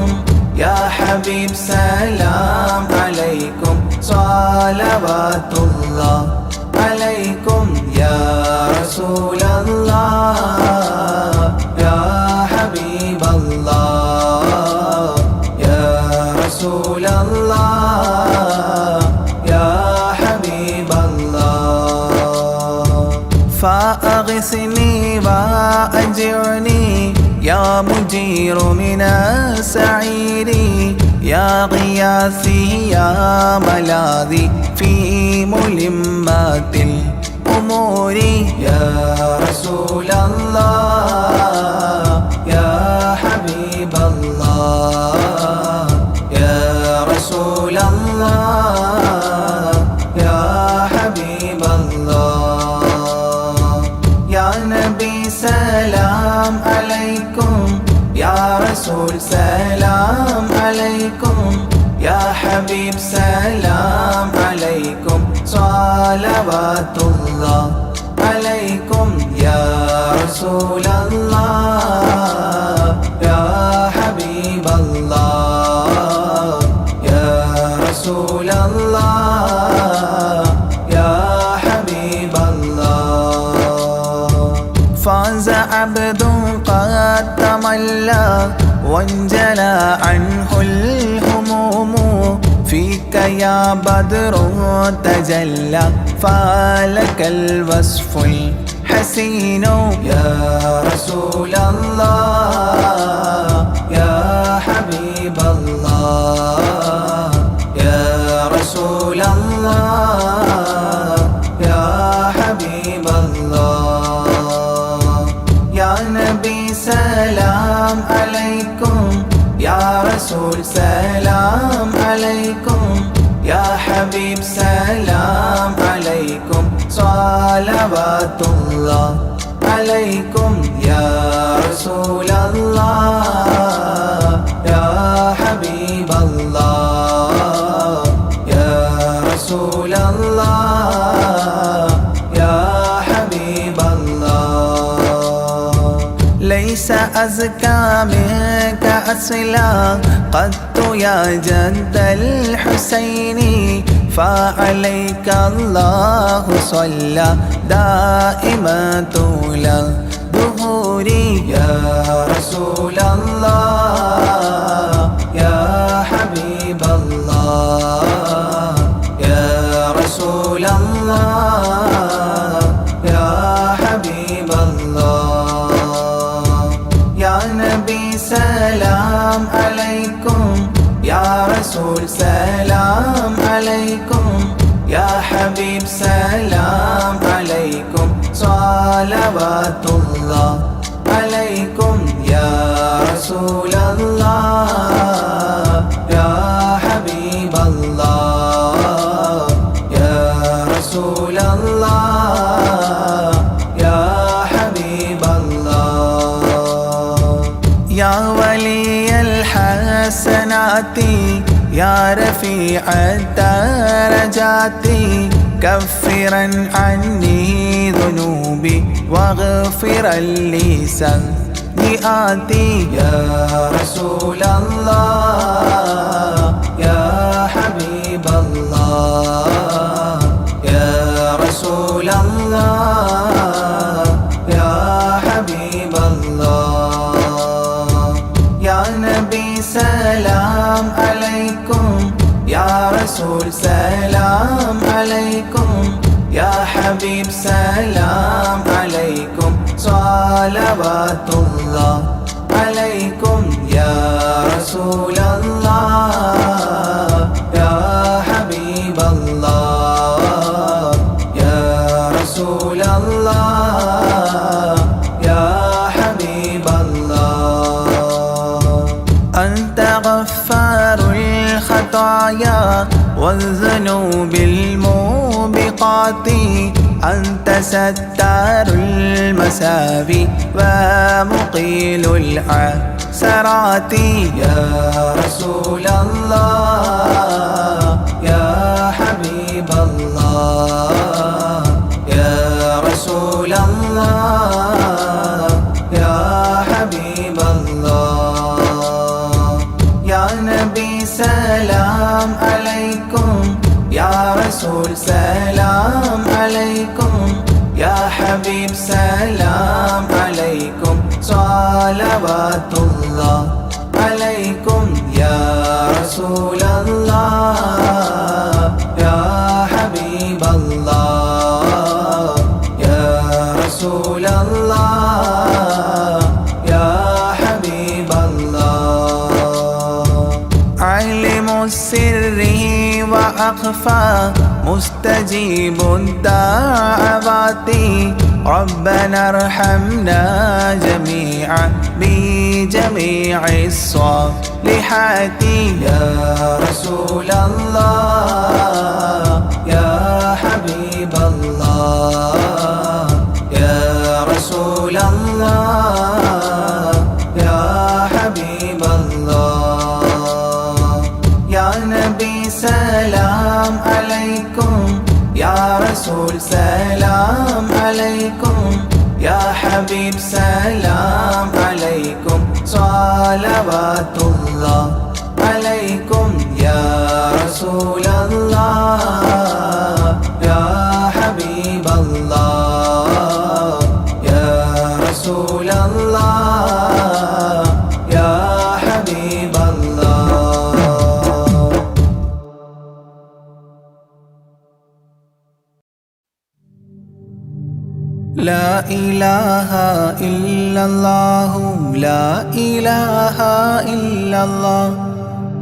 Speaker 3: يا حبيب سلام عليكم صلوات الله عليكم يا رسول الله يا حبيب الله يا رسول الله يا حبيب الله فأغثني وأجرني يا مجير من السعير يا غياثي يا ملاذي في ملمات الأمور يا رسول الله يا حبيب الله يا رسول الله يا حبيب الله يا نبي سلام عليكم يا رسول سلام عليكم يا حبيب سلام عليكم صلوات الله عليكم يا رسول الله يا حبيب الله يا رسول الله يا حبيب الله فاز عبد قد تملى وانجلى عنه الهموم فيك يا بدر تجلى فلك الوصف الحسين يا رسول الله يا حبيب الله يا رسول الله يا حبيب حبيب الله يا نبي سلام عليكم يا رسول سلام عليكم يا حبيب سلام عليكم صلوات الله عليكم يا رسول الله يا حبيب الله يا رسول الله يا حبيب الله ليس أزكى منك أصلا قد يا جد الحسين فعليك الله صلى دائما طول الدهور يا رسول الله يا حبيب الله يا رسول الله يا حبيب الله يا نبي سلام عليكم يا رسول سلام عليكم يا حبيب سلام عليكم صلوات الله عليكم يا رسول الله يا حبيب الله يا رسول الله يا حبيب الله يا ولي الحسنات يا رفيع الدرجات كفرا عني ذنوبي واغفرا لي سيئاتي يا رسول الله يا حبيب الله يا رسول الله يا حبيب الله يا نبي سلام عليكم يا رسول سلام عليكم يا حبيب سلام عليكم صلوات الله عليكم يا رسول الله يا حبيب الله يا رسول الله يا حبيب الله أنت غفار الخطايا والذنوب الموبقات أنت ستار المساوي ومقيل العثرات يا رسول الله يا حبيب الله يا رسول الله يا حبيب الله يا نبي سلام عليكم يا رسول سلام عليكم يا حبيب سلام عليكم صلوات الله عليكم يا رسول الله يا حبيب الله يا رسول الله يا حبيب الله علم السر وأخفى مستجيب الدعوات ربنا ارحمنا جميعا بجميع الصالحات يا رسول الله يا حبيب الله يا رسول الله يا حبيب الله يا نبي سلام عليكم يا رسول سلام عليكم يا حبيب سلام عليكم صلوات الله عليكم يا رسول الله يا حبيب الله يا رسول الله يا حبيب الله لا إله إلا الله لا إله إلا الله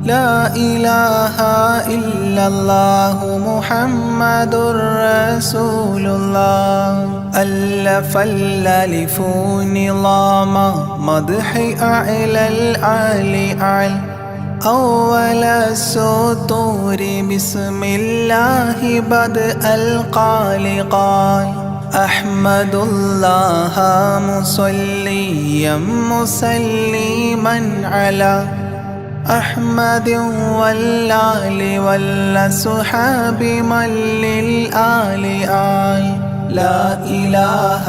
Speaker 3: لا إله إلا الله محمد رسول الله ألف الألف نظام مدح أعلى الأعلى أعلى أول السطور بسم الله بدء القال قال أحمد الله مصليا مسلما على أحمد والآل والصحاب من للآل آل لا إله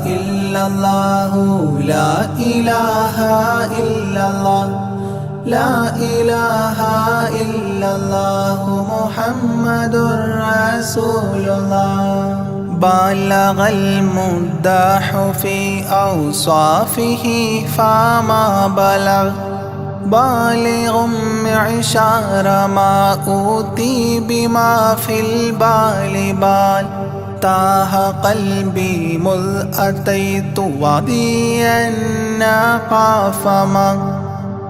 Speaker 3: إلا الله لا إله إلا الله لا إله إلا الله محمد رسول الله بلغ المداح في أوصافه فما بلغ بالغ معشار ما أوتي بما في البال بال تاه قلبي مذ أتيت واديا قاف ما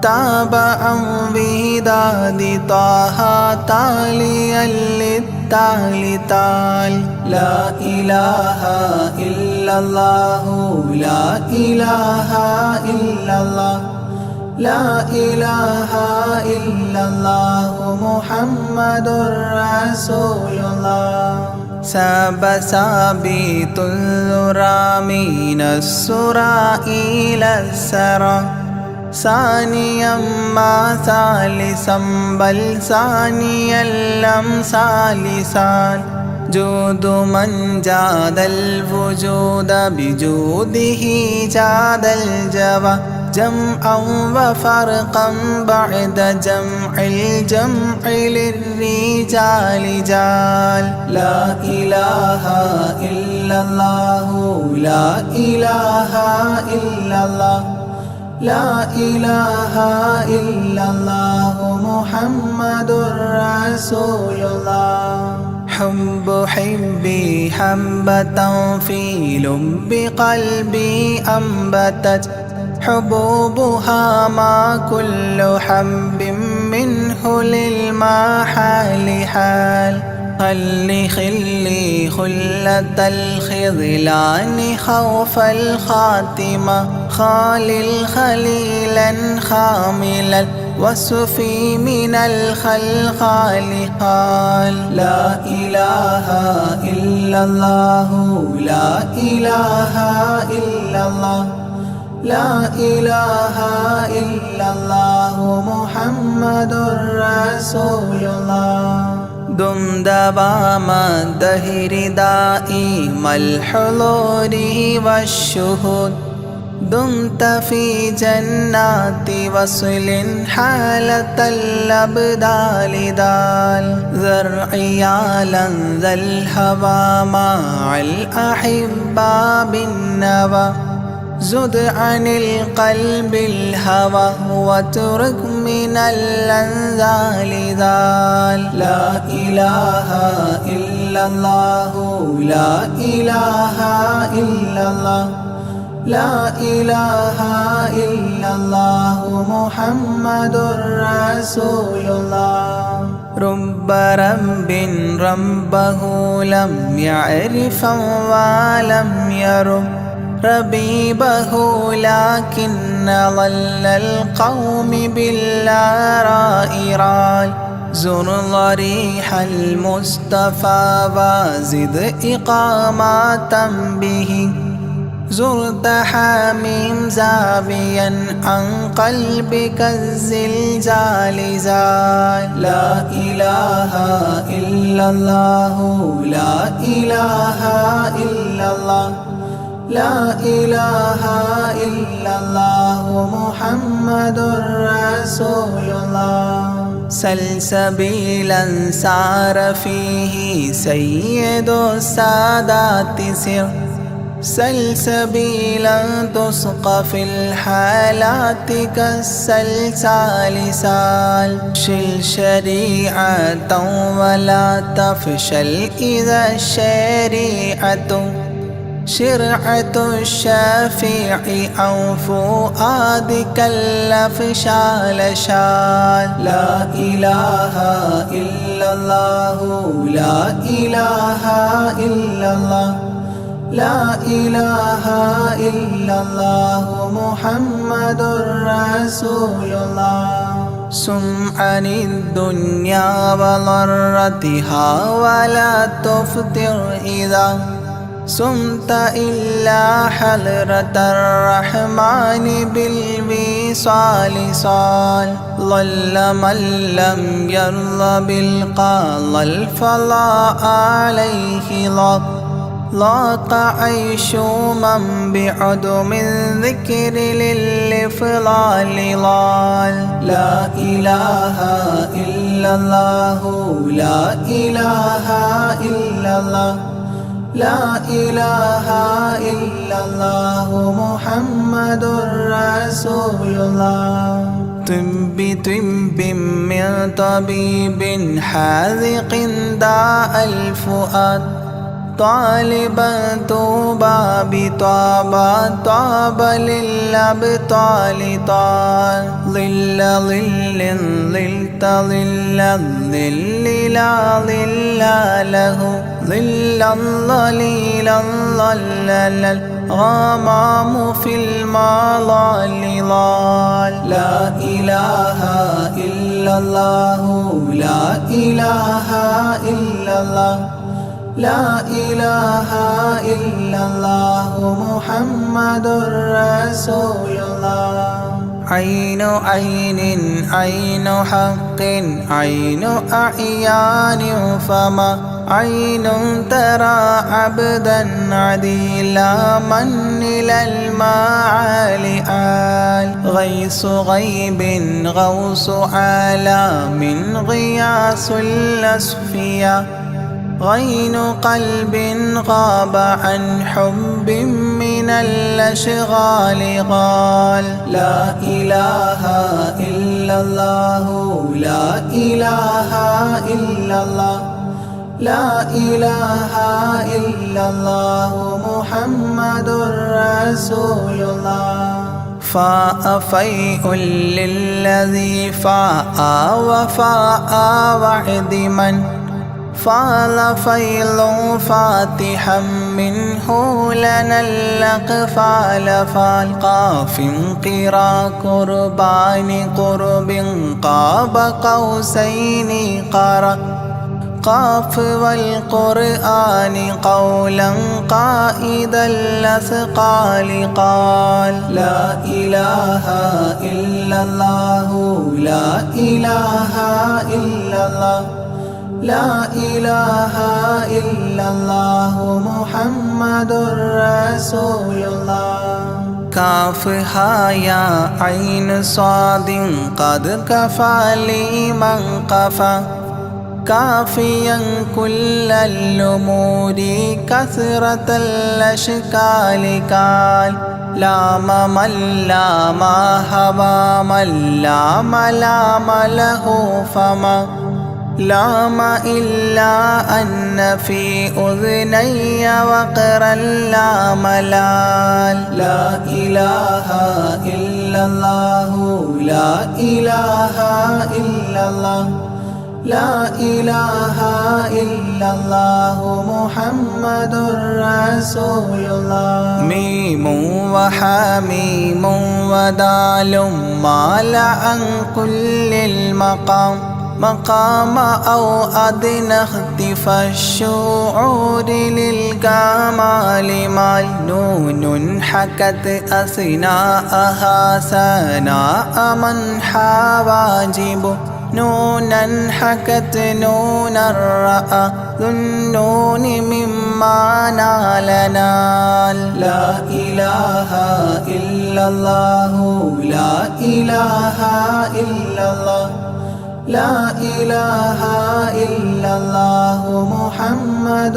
Speaker 3: تاب عن وداد طه تاليا للتالي تال لا إله إلا الله لا إله إلا الله لا إله إلا الله محمد رسول الله ساب سابيت الذرى من السرى إلى السرى ثانيا ما ثالثا بل ثانيا لم ثالثان جود من جاد الوجود بجوده جاد الجوى جمعا وفرقا بعد جمع الجمع للرجال جال لا إله إلا الله لا إله إلا الله لا إله إلا الله محمد رسول الله حب حبي حبة في لب قلبي أنبتت حبوبها ما كل حب منه للمحال حال خلي خلة الخذلان خوف الخاتمة خالل خليلا خاملا وصفي من الخلقال قال لا إله إلا الله لا إله إلا الله لا إله إلا الله محمد رسول الله دم دوام الدهر دائم الحضور والشهود دمت في جنات وصل حالة الأبدال دال ذرعيالا ذا الهوى مع الأحبة بالنوى زد عن القلب الهوى واترك من الأنذال ذال لا إله إلا الله لا إله إلا الله لا إله إلا الله محمد رسول الله رب رب ربه لم يعرف ولم يرب ربيبه لكن ظل القوم بالآراء رال زر ضريح المصطفى وزد إقامة به زرت حميم زاويا عن قلبك الزلزال زال لا إله إلا الله لا إله إلا الله لا إله إلا الله محمد رسول الله سلسبيلا سار فيه سيد السادات سر سلسبيلا تسقى في الحالات كالسلسال سال شل شريعة ولا تفشل إذا الشريعة شرعة الشافع أو فؤادك الأفشال شال. لا إله إلا الله لا إله إلا الله لا إله إلا الله محمد رسول الله. سم عن الدنيا وضرتها ولا تفطر إذا سمت إلا حضرة الرحمن بالوصال صال. ضل من لم يرضى بالقضاء الفضاء عليه ضاق عيش من بعدم ذكر للإفضال ضال. لا إله إلا الله لا إله إلا الله لا إله إلا الله محمد رسول الله. طب من طبيب حاذق داء الفؤاد طالبا طوبى بطابى طاب للأبطال طال. ظل ظل ظلت ظل الظل لا ظل له ظلا ظليلا ظلل الغمام في المظال ضال. لا إله إلا الله لا إله إلا الله لا إله إلا الله محمد رسول الله. عين عين عين حق عين أعيان فما عين ترى عبدا عديلا من إلى المعالي آل. غيث غيب غوص عالم غياس الأصفياء غين قلب غاب عن حب من الأشغال قال. لا إله إلا الله لا إله إلا الله لا إله إلا الله محمد رسول الله. فاء فيء للذي فاء وفاء وعد من فاض فيض فاتحا منه لنا الأقفال فالقاف قرا قربان قرب قاب قوسين قرا قاف والقرآن قولا قائد الأثقال قال. لا إله إلا الله لا إله إلا الله لا إله إلا الله محمد رسول الله. كاف يا عين صاد قد كفى لي من قفى كافيا كل الأمور كثرة الأشكال قال. لام من لام هوى من لام لام له فما لام إلا أن في أذني وقرا لا ملال. لا إله إلا الله لا إله إلا الله لا إله إلا الله محمد رسول الله. ميم وحميم ودال مال عن كل المقام مقام أو أدنى اختفى الشعور للكمال مال. نون حكت أثناءها سناء من حواجب نونا حكت نونا رأى ذو النون مما نال نال. لا إله إلا الله لا إله إلا الله لا إله إلا الله محمد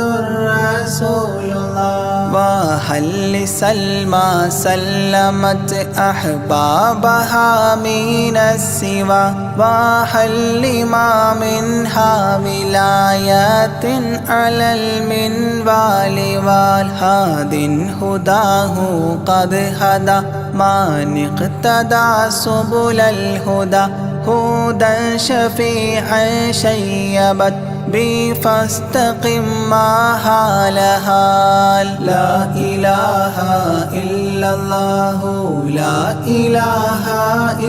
Speaker 3: رسول الله. وهل لسلمى سلمت أحبابها من السوى وهل لما منها ولايات على المنوال والهاد هداه قد هدى من اقتدى سبل الهدى هدى شفيعا شيبت بي فاستقم ما هالها. لا إله إلا الله لا إله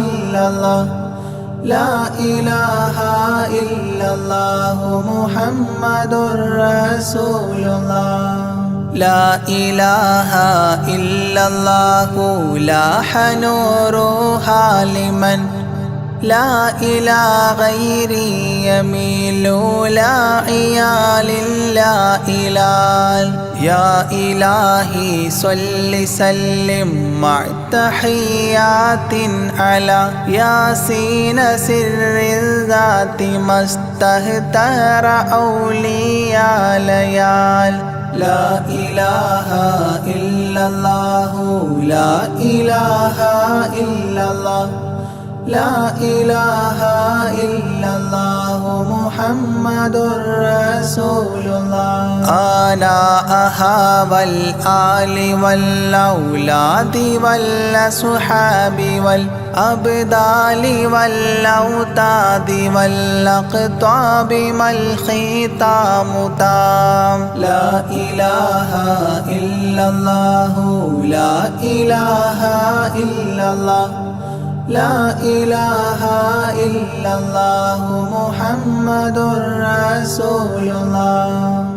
Speaker 3: إلا الله لا إله إلا الله محمد رسول الله. لا إله إلا الله لاح نورها لمن لا إلى غيري يميل لا عيال لا إلال. يا إلهي صل سلم مع تحيات على ياسين سر الذات ما استهتر أولياء ليال. لا إله إلا الله لا إله إلا الله لا إله إلا الله محمد رسول الله. آناءها والآل والأولاد والأصحاب والأبدال والأوتاد والأقطاب ما الختام تام. لا إله إلا الله لا إله إلا الله لا إله إلا الله محمد رسول الله.